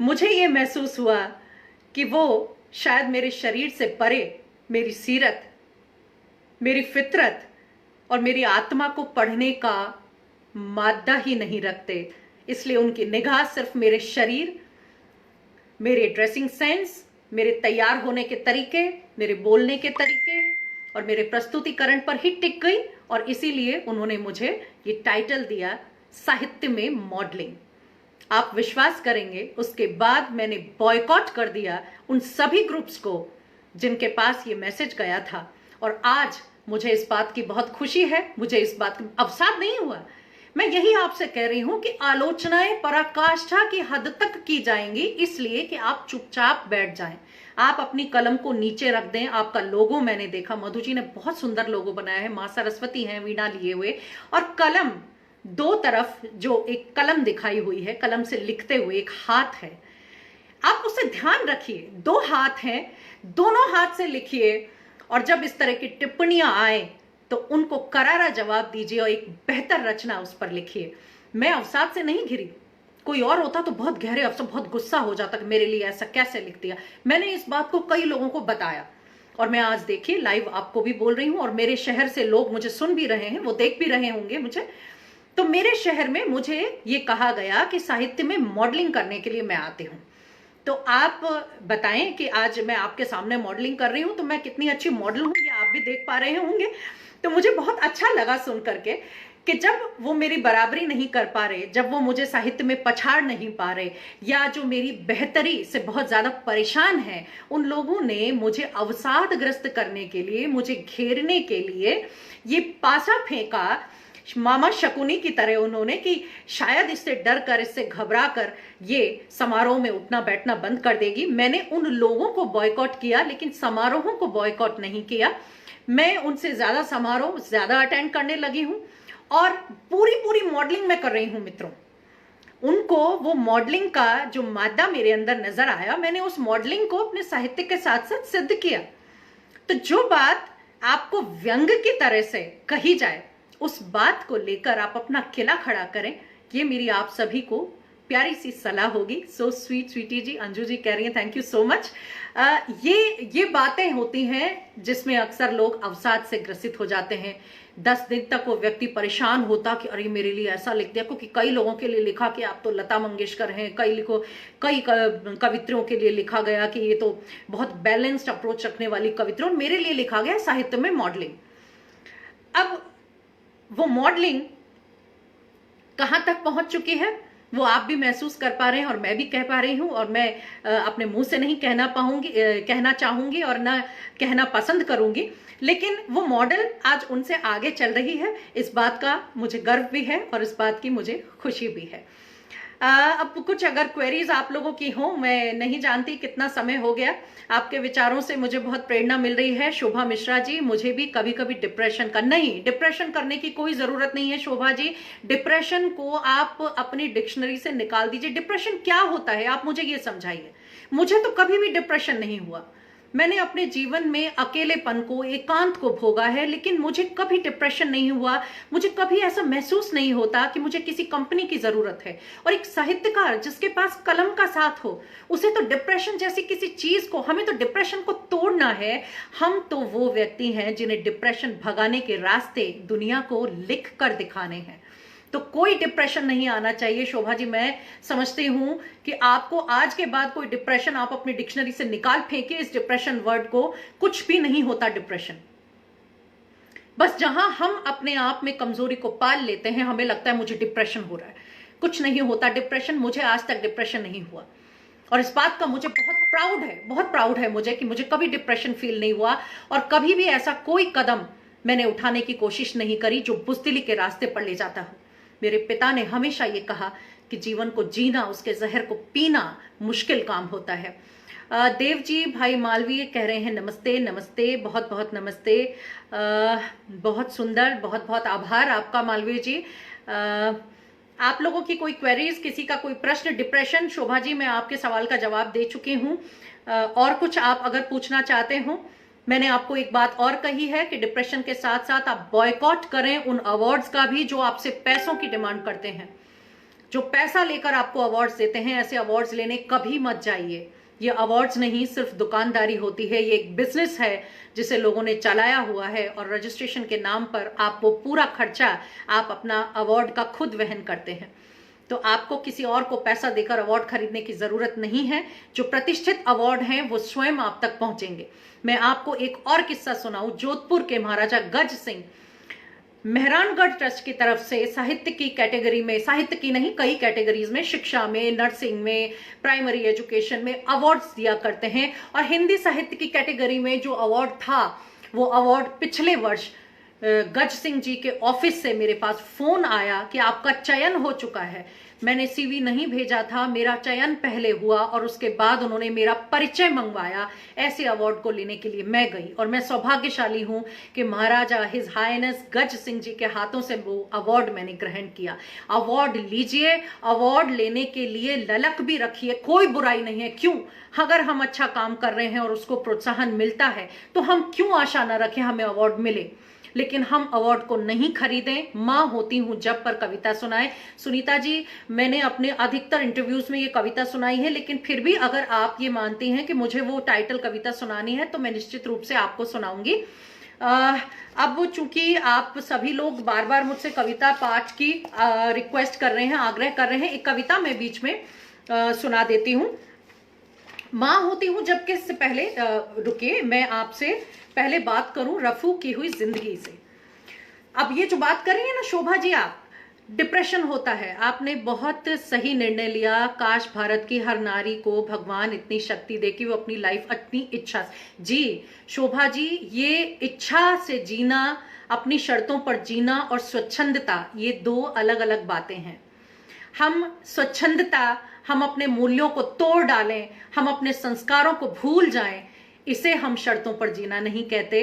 मुझे ये महसूस हुआ कि वो शायद मेरे शरीर से परे मेरी सीरत, मेरी फितरत और मेरी आत्मा को पढ़ने का मादा ही नहीं रखते। इसलिए उनकी निगाह सिर्फ मेरे शरीर, मेरे ड्रेसिंग सेंस, मेरे तैयार होने के तरीके, मेरे बोलने के तरीके और मेरे प्रस्तुतिकरण पर ही टिक गई। और इसीलिए उन्होंने मुझे ये टाइटल दिया, साहित्य में मॉडलिंग। आप विश्वास करेंगे, उसके बाद मैंने बॉयकॉट कर दिया उन सभी ग्रुप्स को जिनके पास ये मैसेज गया था। और आज मुझे इस बात की बहुत खुशी है, मुझे इस बात का अवसाद नहीं हुआ। मैं यही आपसे कह रही हूं कि आलोचनाएं पराकाष्ठा की हद तक की जाएंगी, इसलिए कि आप चुपचाप बैठ जाएं, आप अपनी कलम को नीचे रख दें। आपका लोगो मैंने देखा, मधु जी ने बहुत सुंदर लोगो बनाया है, मां सरस्वती हैं वीणा लिए हुए, और कलम दो तरफ जो एक कलम दिखाई हुई है, कलम से लिखते हुए एक हाथ है। आप उसे ध्यान रखिए, दो हाथ हैं, दोनों हाथ से लिखिए। और जब इस तरह की टिप्पणियां आए तो उनको करारा जवाब दीजिए और एक बेहतर रचना उस पर लिखिए। मैं अवसाद से नहीं घिरी, कोई और होता तो बहुत गहरे अवसर, बहुत गुस्सा हो जाता कि मेरे लिए ऐसा कैसे लिख दिया। मैंने इस बात को कई लोगों को बताया और मैं आज देखिए लाइव आपको भी बोल रही हूं, और मेरे शहर से लोग मुझे सुन भी रहे हैं, वो देख भी रहे होंगे मुझे। तो मेरे शहर में मुझे ये कहा गया कि साहित्य में मॉडलिंग करने के लिए मैं आती हूँ। तो आप बताएं कि आज मैं आपके सामने मॉडलिंग कर रही हूँ तो मैं कितनी अच्छी मॉडल हूँ, ये आप भी देख पा रहे होंगे। तो मुझे बहुत अच्छा लगा सुन करके कि जब वो मेरी बराबरी नहीं कर पा रहे, जब वो मुझे साहित्य में पछाड़ नहीं पा रहे, या जो मेरी बेहतरी से बहुत ज्यादा परेशान है, उन लोगों ने मुझे अवसादग्रस्त करने के लिए, मुझे घेरने के लिए ये पासा फेंका मामा शकुनी की तरह उन्होंने, कि शायद इससे डर कर, इससे घबरा कर ये समारोह में उठना बैठना बंद कर देगी। मैंने उन लोगों को बॉयकॉट किया, लेकिन समारोहों को बॉयकॉट नहीं किया। मैं उनसे ज्यादा समारोह ज्यादा अटेंड करने लगी हूं और पूरी मॉडलिंग मैं कर रही हूं मित्रों। उनको वो मॉडलिंग का जो मादा मेरे अंदर नजर आया, मैंने उस मॉडलिंग को अपने साहित्य के साथ साथ सिद्ध किया। तो जो बात आपको व्यंग की तरह से कही जाए, उस बात को लेकर आप अपना किला खड़ा करें, ये मेरी आप सभी को प्यारी सी सलाह होगी। सो स्वीट स्वीटी जी, अंजू जी कह रही हैं थैंक यू सो मच। ये बातें होती हैं जिसमें अक्सर लोग अवसाद से ग्रसित हो जाते हैं। 10 दिन तक वो व्यक्ति परेशान होता कि अरे मेरे लिए ऐसा लिख दिया, क्योंकि कई लोगों के लिए लिखा कि आप तो लता मंगेशकर हैं, कई कवित्रियों के लिए लिखा गया कि ये तो बहुत बैलेंस्ड अप्रोच रखने वाली कवित्री, और मेरे लिए लिखा गया साहित्य में मॉडलिंग। अब वो मॉडलिंग कहां तक पहुंच चुकी है वो आप भी महसूस कर पा रहे हैं और मैं भी कह पा रही हूं, और मैं अपने मुंह से नहीं कहना चाहूंगी और ना कहना पसंद करूंगी, लेकिन वो मॉडल आज उनसे आगे चल रही है। इस बात का मुझे गर्व भी है और इस बात की मुझे खुशी भी है। अब कुछ अगर क्वेरीज आप लोगों की हो, मैं नहीं जानती कितना समय हो गया, आपके विचारों से मुझे बहुत प्रेरणा मिल रही है। शोभा मिश्रा जी, मुझे भी कभी कभी डिप्रेशन करने की कोई जरूरत नहीं है शोभा जी। डिप्रेशन को आप अपनी डिक्शनरी से निकाल दीजिए। डिप्रेशन क्या होता है आप मुझे ये समझाइए। मुझे तो कभी भी डिप्रेशन नहीं हुआ। मैंने अपने जीवन में अकेलेपन को, एकांत को भोगा है, लेकिन मुझे कभी डिप्रेशन नहीं हुआ। मुझे कभी ऐसा महसूस नहीं होता कि मुझे किसी कंपनी की जरूरत है। और एक साहित्यकार जिसके पास कलम का साथ हो, उसे तो डिप्रेशन जैसी किसी चीज को, हमें तो डिप्रेशन को तोड़ना है। हम तो वो व्यक्ति हैं जिन्हें डिप्रेशन भगाने के रास्ते दुनिया को लिख कर दिखाने हैं। तो कोई डिप्रेशन नहीं आना चाहिए शोभा जी। मैं समझती हूं कि आपको आज के बाद कोई डिप्रेशन आप अपनी डिक्शनरी से निकाल फेंके इस डिप्रेशन वर्ड को। कुछ भी नहीं होता डिप्रेशन। बस जहां हम अपने आप में कमजोरी को पाल लेते हैं, हमें लगता है मुझे डिप्रेशन हो रहा है। कुछ नहीं होता डिप्रेशन। मुझे आज तक डिप्रेशन नहीं हुआ और इस बात का मुझे बहुत प्राउड है मुझे कि मुझे कभी डिप्रेशन फील नहीं हुआ और कभी भी ऐसा कोई कदम मैंने उठाने की कोशिश नहीं करी जो बुज़दिली के रास्ते पर ले जाता हो। मेरे पिता ने हमेशा ये कहा कि जीवन को जीना, उसके जहर को पीना मुश्किल काम होता है। देव जी भाई मालवीय कह रहे हैं नमस्ते नमस्ते, बहुत बहुत नमस्ते। बहुत सुंदर, बहुत बहुत आभार आपका मालवीय जी। आप लोगों की कोई क्वेरीज, किसी का कोई प्रश्न डिप्रेशन, शोभा जी मैं आपके सवाल का जवाब दे चुकी हूँ। और कुछ आप अगर पूछना चाहते हो, मैंने आपको एक बात और कही है कि डिप्रेशन के साथ साथ आप बॉयकॉट करें उन अवार्ड्स का भी जो आपसे पैसों की डिमांड करते हैं, जो पैसा लेकर आपको अवार्ड्स देते हैं। ऐसे अवार्ड्स लेने कभी मत जाइए। ये अवार्ड्स नहीं, सिर्फ दुकानदारी होती है। ये एक बिजनेस है जिसे लोगों ने चलाया हुआ है और रजिस्ट्रेशन के नाम पर आप वो पूरा खर्चा आप अपना अवार्ड का खुद वहन करते हैं। तो आपको किसी और को पैसा देकर अवार्ड खरीदने की जरूरत नहीं है। जो प्रतिष्ठित अवार्ड हैं वो स्वयं आप तक पहुंचेंगे। मैं आपको एक और किस्सा सुनाऊं। जोधपुर के महाराजा गज सिंह मेहरानगढ़ ट्रस्ट की तरफ से साहित्य की कैटेगरी में, साहित्य की नहीं कई कैटेगरीज में, शिक्षा में, नर्सिंग में, प्राइमरी एजुकेशन में अवार्ड्स दिया करते हैं। और हिंदी साहित्य की कैटेगरी में जो अवार्ड था वो अवार्ड पिछले वर्ष गज सिंह जी के ऑफिस से मेरे पास फोन आया कि आपका चयन हो चुका है। मैंने सीवी नहीं भेजा था, मेरा चयन पहले हुआ और उसके बाद उन्होंने मेरा परिचय मंगवाया। ऐसे अवार्ड को लेने के लिए मैं गई और मैं सौभाग्यशाली हूं कि महाराजा हिज हाइनेस गज सिंह जी के हाथों से वो अवार्ड मैंने ग्रहण किया। अवार्ड लीजिए, अवार्ड लेने के लिए ललक भी रखिए, कोई बुराई नहीं है। क्यों? अगर हम अच्छा काम कर रहे हैं और उसको प्रोत्साहन मिलता है तो हम क्यों आशा न रखें हमें अवार्ड मिले। लेकिन हम अवार्ड को नहीं खरीदें। मां होती हूं जब पर कविता सुनाए। सुनीता जी, मैंने अपने अधिकतर इंटरव्यूज में ये कविता सुनाई है, लेकिन फिर भी अगर आप ये मानती हैं कि मुझे वो टाइटल कविता सुनानी है तो मैं निश्चित रूप से आपको सुनाऊंगी। अब चूंकि आप सभी लोग बार बार मुझसे कविता पाठ की रिक्वेस्ट कर रहे हैं, आग्रह कर रहे हैं, एक कविता मैं बीच में सुना देती हूँ। मां होती हूं जब के से पहले रुकिए, मैं आपसे पहले बात करूं रफू की हुई जिंदगी से। अब ये जो बात कर रही है ना शोभा जी, आप डिप्रेशन होता है, आपने बहुत सही निर्णय लिया। काश भारत की हर नारी को भगवान इतनी शक्ति दे कि वो अपनी लाइफ अपनी इच्छा जी। शोभा जी, ये इच्छा से जीना, अपनी शर्तों पर जीना और स्वच्छंदता, ये दो अलग अलग बातें हैं। हम स्वच्छंदता, हम अपने मूल्यों को तोड़ डालें, हम अपने संस्कारों को भूल जाएं, इसे हम शर्तों पर जीना नहीं कहते।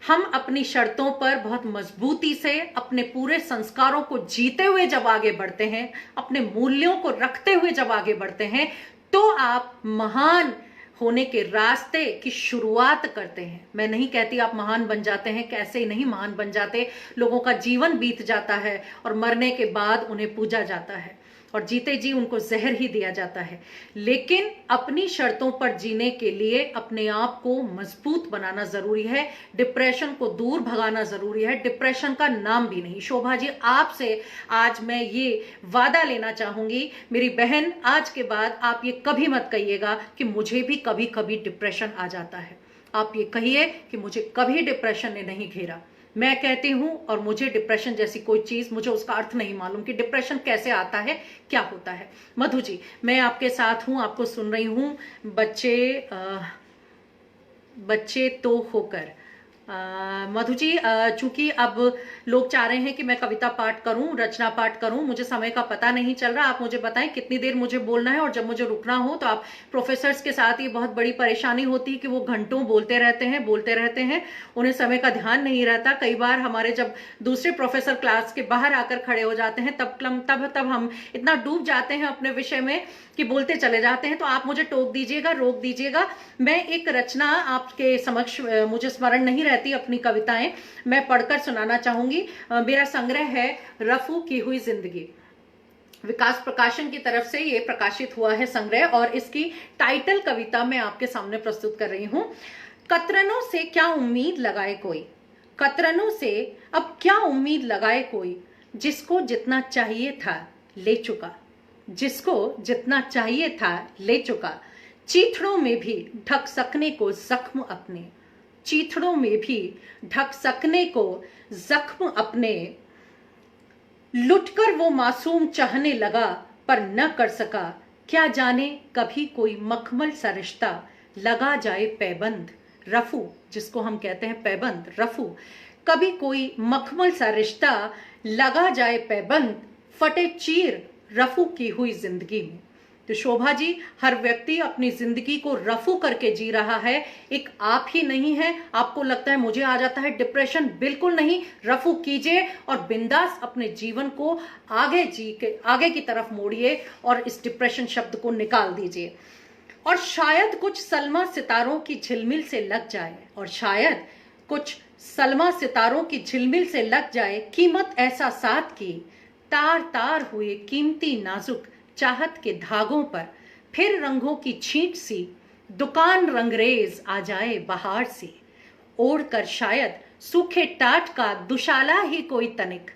हम अपनी शर्तों पर बहुत मजबूती से अपने पूरे संस्कारों को जीते हुए जब आगे बढ़ते हैं, अपने मूल्यों को रखते हुए जब आगे बढ़ते हैं, तो आप महान होने के रास्ते की शुरुआत करते हैं। मैं नहीं कहती आप महान बन जाते हैं, कैसे नहीं महान बन जाते। लोगों का जीवन बीत जाता है और मरने के बाद उन्हें पूजा जाता है। और जीते जी उनको जहर ही दिया जाता है। लेकिन अपनी शर्तों पर जीने के लिए अपने आप को मजबूत बनाना जरूरी है, डिप्रेशन को दूर भगाना जरूरी है, डिप्रेशन का नाम भी नहीं। शोभा जी, आपसे आज मैं ये वादा लेना चाहूंगी मेरी बहन, आज के बाद आप ये कभी मत कहिएगा कि मुझे भी कभी कभी डिप्रेशन आ जाता है। आप ये कहिए कि मुझे कभी डिप्रेशन ने नहीं घेरा। मैं कहती हूं, और मुझे डिप्रेशन जैसी कोई चीज, मुझे उसका अर्थ नहीं मालूम कि डिप्रेशन कैसे आता है, क्या होता है। मधु जी, मैं आपके साथ हूं, आपको सुन रही हूं। बच्चे तो होकर मधु जी, चूंकि अब लोग चाह रहे हैं कि मैं कविता पाठ करूं, रचना पाठ करूं, मुझे समय का पता नहीं चल रहा। आप मुझे बताएं कितनी देर मुझे बोलना है, और जब मुझे रुकना हो तो आप प्रोफेसर्स के साथ ये बहुत बड़ी परेशानी होती है कि वो घंटों बोलते रहते हैं, उन्हें समय का ध्यान नहीं रहता। कई बार हमारे जब दूसरे प्रोफेसर क्लास के बाहर आकर खड़े हो जाते हैं तब हम इतना डूब जाते हैं अपने विषय में कि बोलते चले जाते हैं। तो आप मुझे टोक दीजिएगा, रोक दीजिएगा। मैं एक रचना आपके समक्ष, मुझे स्मरण नहीं रहती अपनी कविताएं, मैं पढ़कर सुनाना चाहूंगी। मेरा संग्रह है रफू की हुई जिंदगी, विकास प्रकाशन की तरफ से ये प्रकाशित हुआ है संग्रह, और इसकी टाइटल कविता मैं आपके सामने प्रस्तुत कर रही हूं। कतरनों से क्या उम्मीद लगाए कोई, कतरनों से अब क्या उम्मीद लगाए कोई, जिसको जितना चाहिए था ले चुका, जिसको जितना चाहिए था ले चुका। चीथड़ों में भी ढक सकने को जख्म अपने, चीथड़ों में भी ढक सकने को जख्म अपने। लुटकर वो मासूम चाहने लगा पर न कर सका, क्या जाने कभी कोई मखमल सा रिश्ता लगा जाए पैबंद। रफू, जिसको हम कहते हैं पैबंद, रफू, कभी कोई मखमल सा रिश्ता लगा जाए पैबंद, फटे चीर रफू की हुई जिंदगी में। तो शोभा जी, हर व्यक्ति अपनी जिंदगी को रफू करके जी रहा है। एक आप ही नहीं है। आपको लगता है मुझे आ जाता है डिप्रेशन, बिल्कुल नहीं। रफू कीजिए और बिंदास अपने जीवन को आगे की तरफ मोड़िए और इस डिप्रेशन शब्द को निकाल दीजिए। और शायद कुछ सलमा सितारों की झिलमिल से लग जाए, और शायद कुछ सलमा सितारों की झिलमिल से लग जाए, कीमत ऐसा साथ की, तार तार हुए कीमती नाजुक चाहत के धागों पर, फिर रंगों की छींट सी दुकान रंगरेज आ जाए बहार सी। ओढ़ कर शायद सूखे टाट का दुशाला ही कोई तनिक,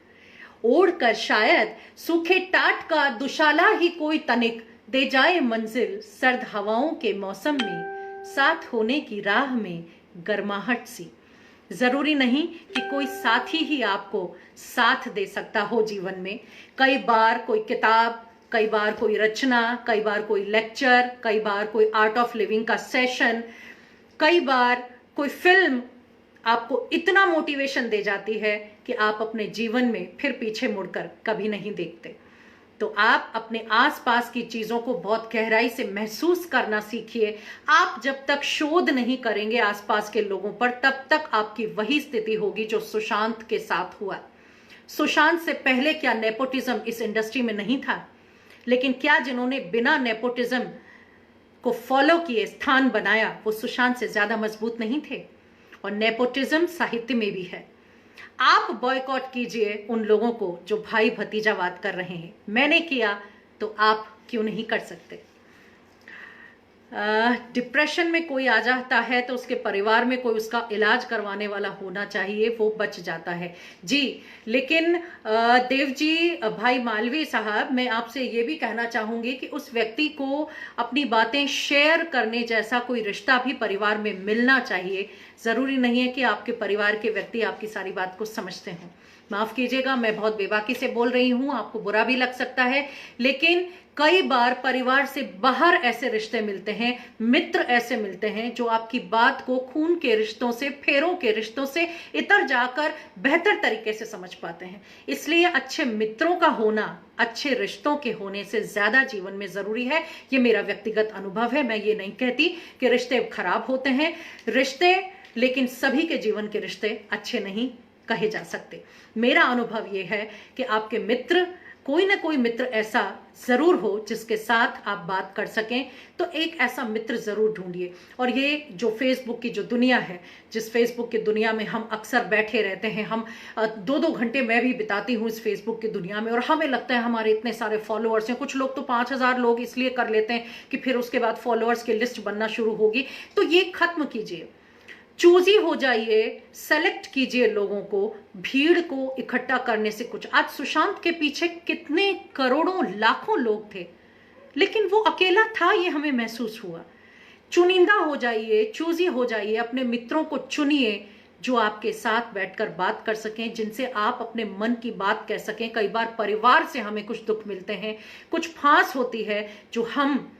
ओढ़ कर शायद सूखे टाट का दुशाला ही कोई तनिक, दे जाए मंजिल सर्द हवाओं के मौसम में, साथ होने की राह में गर्माहट सी। जरूरी नहीं कि कोई साथी ही आपको साथ दे सकता हो जीवन में। कई बार कोई किताब, कई बार कोई रचना, कई बार कोई लेक्चर, कई बार कोई आर्ट ऑफ लिविंग का सेशन, कई बार कोई फिल्म आपको इतना मोटिवेशन दे जाती है कि आप अपने जीवन में फिर पीछे मुड़कर कभी नहीं देखते। तो आप अपने आसपास की चीजों को बहुत गहराई से महसूस करना सीखिए। आप जब तक शोध नहीं करेंगे आसपास के लोगों पर, तब तक आपकी वही स्थिति होगी जो सुशांत के साथ हुआ। सुशांत से पहले क्या नेपोटिज्म इस इंडस्ट्री में नहीं था? लेकिन क्या जिन्होंने बिना नेपोटिज्म को फॉलो किए स्थान बनाया, वो सुशांत से ज्यादा मजबूत नहीं थे? और नेपोटिज्म साहित्य में भी है। आप बॉयकॉट कीजिए उन लोगों को जो भाई भतीजावाद कर रहे हैं। मैंने किया तो आप क्यों नहीं कर सकते? डिप्रेशन में कोई आ जाता है तो उसके परिवार में कोई उसका इलाज करवाने वाला होना चाहिए, वो बच जाता है जी। लेकिन देव जी, भाई मालवीय साहब, मैं आपसे ये भी कहना चाहूंगी कि उस व्यक्ति को अपनी बातें शेयर करने जैसा कोई रिश्ता भी परिवार में मिलना चाहिए। जरूरी नहीं है कि आपके परिवार के व्यक्ति आपकी सारी बात को समझते हों। माफ कीजिएगा, मैं बहुत बेबाकी से बोल रही हूं, आपको बुरा भी लग सकता है, लेकिन कई बार परिवार से बाहर ऐसे रिश्ते मिलते हैं, मित्र ऐसे मिलते हैं जो आपकी बात को खून के रिश्तों से, फेरों के रिश्तों से इतर जाकर बेहतर तरीके से समझ पाते हैं। इसलिए अच्छे मित्रों का होना अच्छे रिश्तों के होने से ज्यादा जीवन में जरूरी है। ये मेरा व्यक्तिगत अनुभव है। मैं ये नहीं कहती कि रिश्ते खराब होते हैं, रिश्ते, लेकिन सभी के जीवन के रिश्ते अच्छे नहीं कहे जा सकते। मेरा अनुभव यह है कि आपके मित्र कोई ना कोई मित्र ऐसा जरूर हो जिसके साथ आप बात कर सकें, तो एक ऐसा मित्र जरूर ढूंढिए। और ये जो फेसबुक की जो दुनिया है, जिस फेसबुक की दुनिया में हम अक्सर बैठे रहते हैं, हम 2-2 घंटे मैं भी बिताती हूँ इस फेसबुक की दुनिया में, और हमें लगता है हमारे इतने सारे फॉलोअर्स हैं। कुछ लोग तो 5000 लोग इसलिए कर लेते हैं कि फिर उसके बाद फॉलोअर्स की लिस्ट बनना शुरू होगी। तो ये खत्म कीजिए, चूजी हो जाइए, सेलेक्ट कीजिए लोगों को। भीड़ को इकट्ठा करने से कुछ, आज सुशांत के पीछे कितने करोड़ों लाखों लोग थे, लेकिन वो अकेला था, ये हमें महसूस हुआ। चुनिंदा हो जाइए, चूजी हो जाइए, अपने मित्रों को चुनिए जो आपके साथ बैठकर बात कर सकें, जिनसे आप अपने मन की बात कह सकें। कई बार परिवार से हमें कुछ दुख मिलते हैं, कुछ फांस होती है जो हम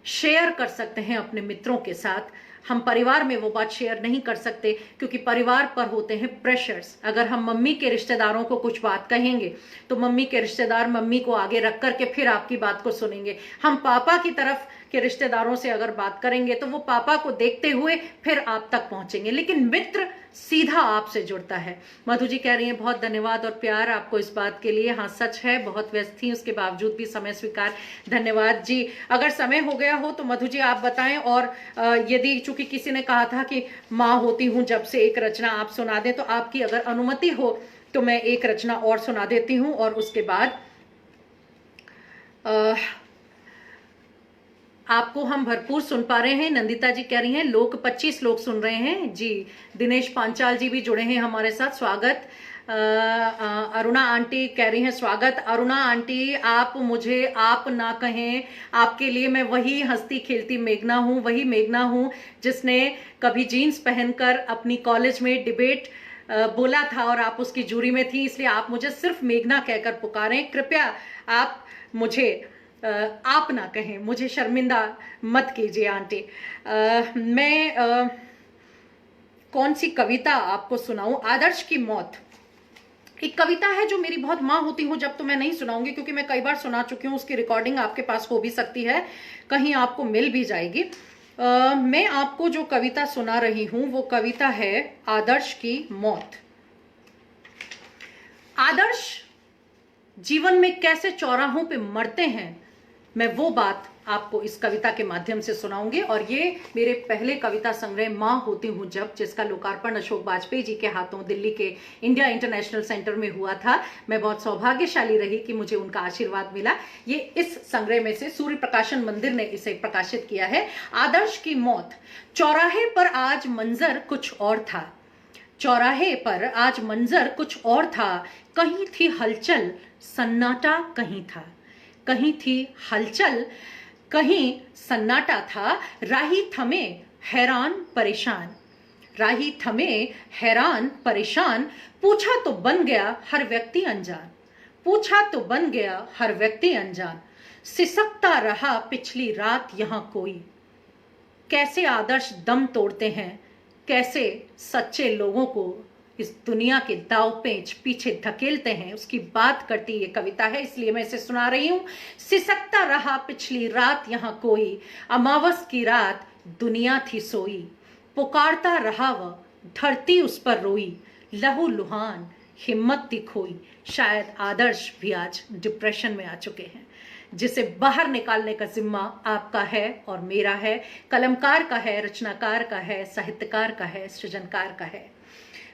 शेयर कर सकते हैं अपने मित्रों के साथ। हम परिवार में वो बात शेयर नहीं कर सकते क्योंकि परिवार पर होते हैं प्रेशर्स। अगर हम मम्मी के रिश्तेदारों को कुछ बात कहेंगे तो मम्मी के रिश्तेदार मम्मी को आगे रख करके फिर आपकी बात को सुनेंगे। हम पापा की तरफ के रिश्तेदारों से अगर बात करेंगे तो वो पापा को देखते हुए फिर आप तक पहुंचेंगे, लेकिन मित्र सीधा आपसे जुड़ता है। मधु जी कह रही हैं बहुत धन्यवाद और प्यार आपको इस बात के लिए। हाँ सच है, बहुत व्यस्त थी, उसके बावजूद भी समय स्वीकार। धन्यवाद जी। अगर समय हो गया हो तो मधु जी आप बताएं, और यदि चूंकि किसी ने कहा था कि माँ होती हूं जब से एक रचना आप सुना दें, तो आपकी अगर अनुमति हो तो मैं एक रचना और सुना देती हूं, और उसके बाद आपको हम भरपूर सुन पा रहे हैं। नंदिता जी कह रही हैं लोग 25 लोग सुन रहे हैं जी। दिनेश पांचाल जी भी जुड़े हैं हमारे साथ, स्वागत। अरुणा आंटी कह रही हैं स्वागत। अरुणा आंटी आप मुझे आप ना कहें, आपके लिए मैं वही हंसती खेलती मेघना हूं, वही मेघना हूं जिसने कभी जीन्स पहनकर अपनी कॉलेज में डिबेट बोला था और आप उसकी जूरी में थी, इसलिए आप मुझे सिर्फ मेघना कहकर पुकारें। कृपया आप मुझे आप ना कहें, मुझे शर्मिंदा मत कीजिए आंटी। मैं कौन सी कविता आपको सुनाऊं? आदर्श की मौत एक कविता है जो मेरी बहुत माँ होती हूँ जब, तो मैं नहीं सुनाऊंगी क्योंकि मैं कई बार सुना चुकी हूँ। उसकी रिकॉर्डिंग आपके पास हो भी सकती है, कहीं आपको मिल भी जाएगी। मैं आपको जो कविता सुना रही हूं वो कविता है आदर्श की मौत। आदर्श जीवन में कैसे चौराहों पे मरते हैं, मैं वो बात आपको इस कविता के माध्यम से सुनाऊंगी। और ये मेरे पहले कविता संग्रह माँ होती हूँ जब, जिसका लोकार्पण अशोक वाजपेयी जी के हाथों दिल्ली के इंडिया इंटरनेशनल सेंटर में हुआ था। मैं बहुत सौभाग्यशाली रही कि मुझे उनका आशीर्वाद मिला। ये इस संग्रह में से सूर्य प्रकाशन मंदिर ने इसे प्रकाशित किया है। आदर्श की मौत। चौराहे पर आज मंजर कुछ और था, चौराहे पर आज मंजर कुछ और था, कहीं थी हलचल सन्नाटा कहीं था, कहीं थी हलचल कहीं सन्नाटा था। राही थमे हैरान परेशान, राही थमे हैरान परेशान, पूछा तो बन गया हर व्यक्ति अनजान, पूछा तो बन गया हर व्यक्ति अनजान, सिसकता रहा पिछली रात यहां कोई। कैसे आदर्श दम तोड़ते हैं, कैसे सच्चे लोगों को इस दुनिया के दाव पेच पीछे धकेलते हैं, उसकी बात करती ये कविता है, इसलिए मैं इसे सुना रही हूं। सिसकता रहा पिछली रात यहां कोई, अमावस की रात दुनिया थी सोई, पुकारता रहा वह धरती उस पर रोई, लहू लुहान हिम्मत थी खोई। शायद आदर्श भी आज डिप्रेशन में आ चुके हैं, जिसे बाहर निकालने का जिम्मा आपका है और मेरा है। कलमकार का है, रचनाकार का है, साहित्यकार का है, सृजनकार का है।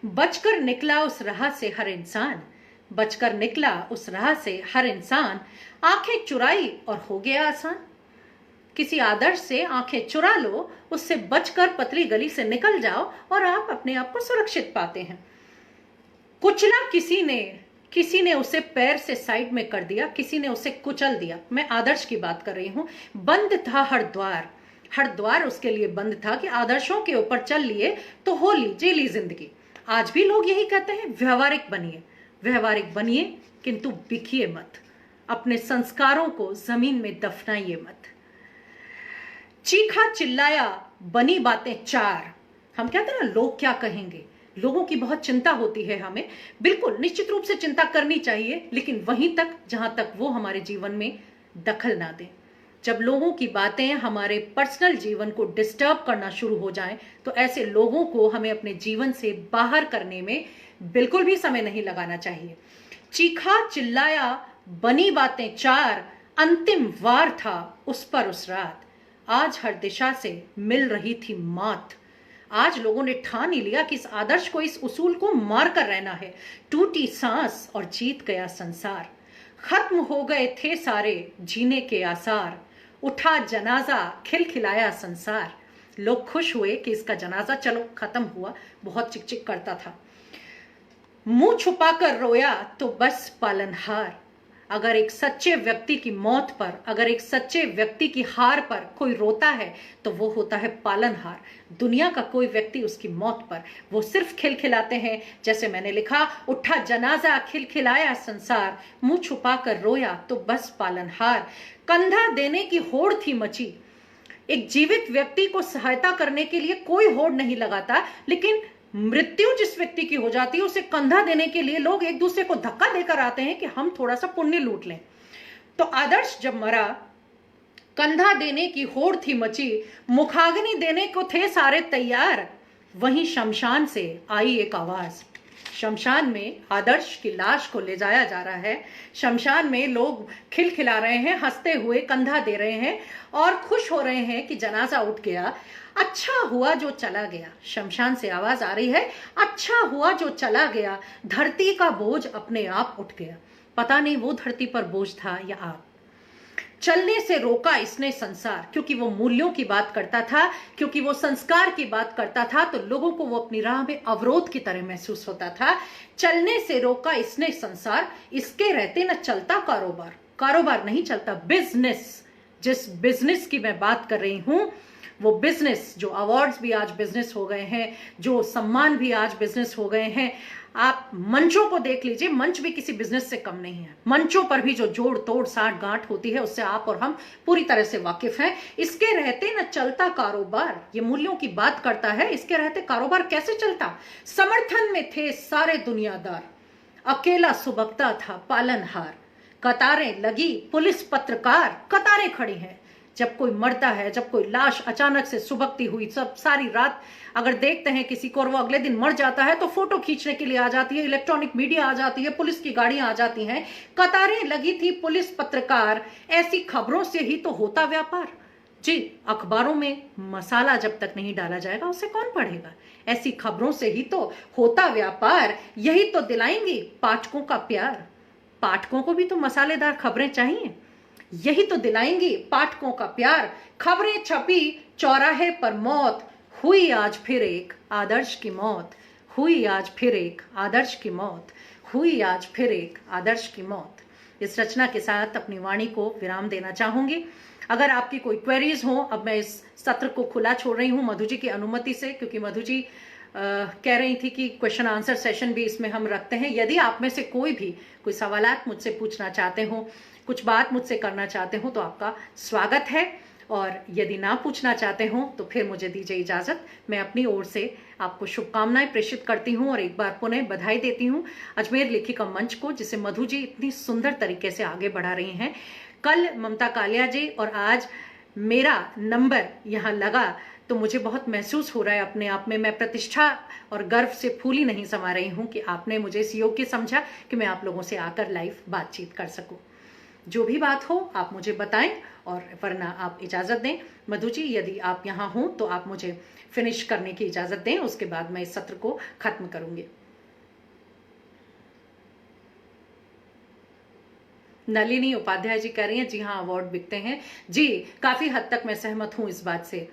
बचकर निकला उस राह से हर इंसान, बचकर निकला उस राह से हर इंसान, आंखें चुराई और हो गया आसान। किसी आदर्श से आंखें चुरा लो, उससे बचकर पतली गली से निकल जाओ और आप अपने आप को सुरक्षित पाते हैं। कुचला किसी ने उसे पैर से साइड में कर दिया, किसी ने उसे कुचल दिया। मैं आदर्श की बात कर रही हूं। बंद था हर द्वार, हर द्वार उसके लिए बंद था कि आदर्शों के ऊपर चल लिए तो होली जेली जिंदगी। आज भी लोग यही कहते हैं, व्यवहारिक बनिए, व्यवहारिक बनिए, किंतु बिखिए मत, अपने संस्कारों को जमीन में दफनाइए मत। चीखा चिल्लाया बनी बातें चार। हम कहते हैं ना लोग क्या कहेंगे, लोगों की बहुत चिंता होती है हमें। बिल्कुल निश्चित रूप से चिंता करनी चाहिए, लेकिन वहीं तक जहां तक वो हमारे जीवन में दखल ना दें। जब लोगों की बातें हमारे पर्सनल जीवन को डिस्टर्ब करना शुरू हो जाएं, तो ऐसे लोगों को हमें अपने जीवन से बाहर करने में बिल्कुल भी समय नहीं लगाना चाहिए। चीखा चिल्लाया बनी बातें चार, अंतिम वार था उस पर उस रात। आज हर दिशा से मिल रही थी मात। आज लोगों ने ठान ही लिया कि इस आदर्श को, इस उसूल को मार कर रहना है। टूटी सांस और जीत गया संसार। खत्म हो गए थे सारे जीने के आसार। उठा जनाजा खिलखिलाया संसार। लोग खुश हुए कि इसका जनाजा चलो खत्म हुआ, बहुत चिक-चिक करता था। मुंह छुपाकर रोया तो बस पालनहार। अगर एक सच्चे व्यक्ति की मौत पर, अगर एक सच्चे व्यक्ति की हार पर कोई रोता है तो वो होता है पालनहार। दुनिया का कोई व्यक्ति उसकी मौत पर वो सिर्फ खिलखिलाते हैं। जैसे मैंने लिखा, उठा जनाजा खिलखिलाया संसार, मुंह छुपाकर रोया तो बस पालनहार। कंधा देने की होड़ थी मची। एक जीवित व्यक्ति को सहायता करने के लिए कोई होड़ नहीं लगाता, लेकिन मृत्यु जिस व्यक्ति की हो जाती है उसे कंधा देने के लिए लोग एक दूसरे को धक्का देकर आते हैं कि हम थोड़ा सा पुण्य लूट लें। तो आदर्श जब मरा, कंधा देने की होड़ थी मची, मुखाग्नि देने को थे सारे तैयार। वहीं शमशान से आई एक आवाज। शमशान में आदर्श की लाश को ले जाया जा रहा है। शमशान में लोग खिलखिला रहे हैं, हंसते हुए कंधा दे रहे हैं और खुश हो रहे हैं कि जनाजा उठ गया। अच्छा हुआ जो चला गया। शमशान से आवाज आ रही है, अच्छा हुआ जो चला गया। धरती का बोझ अपने आप उठ गया। पता नहीं वो धरती पर बोझ था या आप। चलने से रोका इसने संसार, क्योंकि वो मूल्यों की बात करता था, क्योंकि वो संस्कार की बात करता था, तो लोगों को वो अपनी राह में अवरोध की तरह महसूस होता था। चलने से रोका इसने संसार, इसके रहते न चलता कारोबार। कारोबार नहीं चलता, बिजनेस। जिस बिजनेस की मैं बात कर रही हूं वो बिजनेस, जो अवार्ड्स भी आज बिजनेस हो गए हैं, जो सम्मान भी आज बिजनेस हो गए हैं। आप मंचों को देख लीजिए, मंच भी किसी बिजनेस से कम नहीं है। मंचों पर भी जो जोड़ तोड़ साठ गांठ होती है उससे आप और हम पूरी तरह से वाकिफ हैं। इसके रहते न चलता कारोबार, ये मूल्यों की बात करता है। इसके रहते कारोबार कैसे चलता? समर्थन में थे सारे दुनियादार, अकेला सुबकता था पालनहार। कतारें लगी, पुलिस पत्रकार कतारें खड़ी हैं। जब कोई मरता है, जब कोई लाश अचानक से सुबकती हुई, सब सारी रात अगर देखते हैं किसी को और वो अगले दिन मर जाता है तो फोटो खींचने के लिए आ जाती है, इलेक्ट्रॉनिक मीडिया आ जाती है, पुलिस की गाड़ियां आ जाती हैं। कतारें लगी थी पुलिस पत्रकार, ऐसी खबरों से ही तो होता व्यापार। जी, अखबारों में मसाला जब तक नहीं डाला जाएगा उसे कौन पढ़ेगा? ऐसी खबरों से ही तो होता व्यापार, यही तो दिलाएंगी पाठकों का प्यार। पाठकों को भी तो मसालेदार खबरें चाहिए, यही तो दिलाएंगी पाठकों का प्यार। खबरें छपी चौराहे पर मौत, हुई आज फिर एक आदर्श की मौत। हुई आज फिर एक आदर्श की मौत। हुई आज फिर एक आदर्श की मौत। इस रचना के साथ अपनी वाणी को विराम देना चाहूंगी। अगर आपकी कोई क्वेरीज हो, अब मैं इस सत्र को खुला छोड़ रही हूं मधु जी की अनुमति से, क्योंकि मधु जी कह रही थी कि क्वेश्चन आंसर सेशन भी इसमें हम रखते हैं। यदि आप में से कोई भी कोई सवालात मुझसे पूछना चाहते हो, कुछ बात मुझसे करना चाहते हो, तो आपका स्वागत है। और यदि ना पूछना चाहते हो तो फिर मुझे दीजिए इजाजत। मैं अपनी ओर से आपको शुभकामनाएं प्रेषित करती हूं और एक बार पुनः बधाई देती हूं अजमेर लेखिका मंच को, जिसे मधु जी इतनी सुंदर तरीके से आगे बढ़ा रही हैं। कल ममता कालिया जी और आज मेरा नंबर यहाँ लगा तो मुझे बहुत महसूस हो रहा है अपने आप में। मैं प्रतिष्ठा और गर्व से फूली नहीं समा रही हूँ कि आपने मुझे इस योग्य समझा कि मैं आप लोगों से आकर लाइव बातचीत कर सकूं। जो भी बात हो आप मुझे बताएं, और वरना आप इजाजत दें। मधु जी, यदि आप यहाँ हो तो आप मुझे फिनिश करने की इजाजत दें, उसके बाद मैं इस सत्र को खत्म करूंगी। नलिनी उपाध्याय जी कह रही हैं, जी हाँ अवार्ड बिकते हैं। जी, काफी हद तक मैं सहमत हूं इस बात से।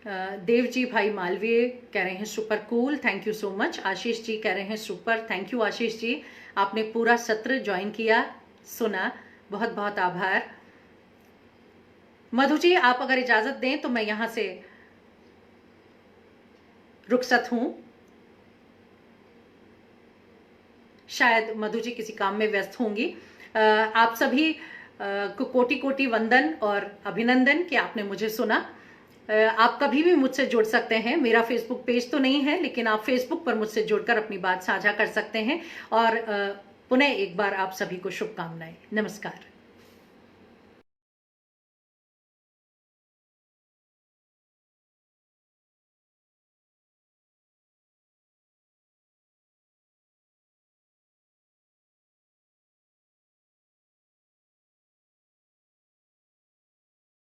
देव जी भाई मालवीय कह रहे हैं super cool, thank you so much. Ashish ji कह रहे हैं super, thank you Ashish ji, आपने पूरा सत्र ज्वाइन किया, सुना, बहुत बहुत आभार। मधु जी, आप अगर इजाजत दें तो मैं यहां से रुखसत हूं। शायद मधु जी किसी काम में व्यस्त होंगी। आप सभी को कोटि कोटि वंदन और अभिनंदन कि आपने मुझे सुना। आप कभी भी मुझसे जुड़ सकते हैं। मेरा फेसबुक पेज तो नहीं है, लेकिन आप फेसबुक पर मुझसे जुड़कर अपनी बात साझा कर सकते हैं। और पुनः एक बार आप सभी को शुभकामनाएं। नमस्कार।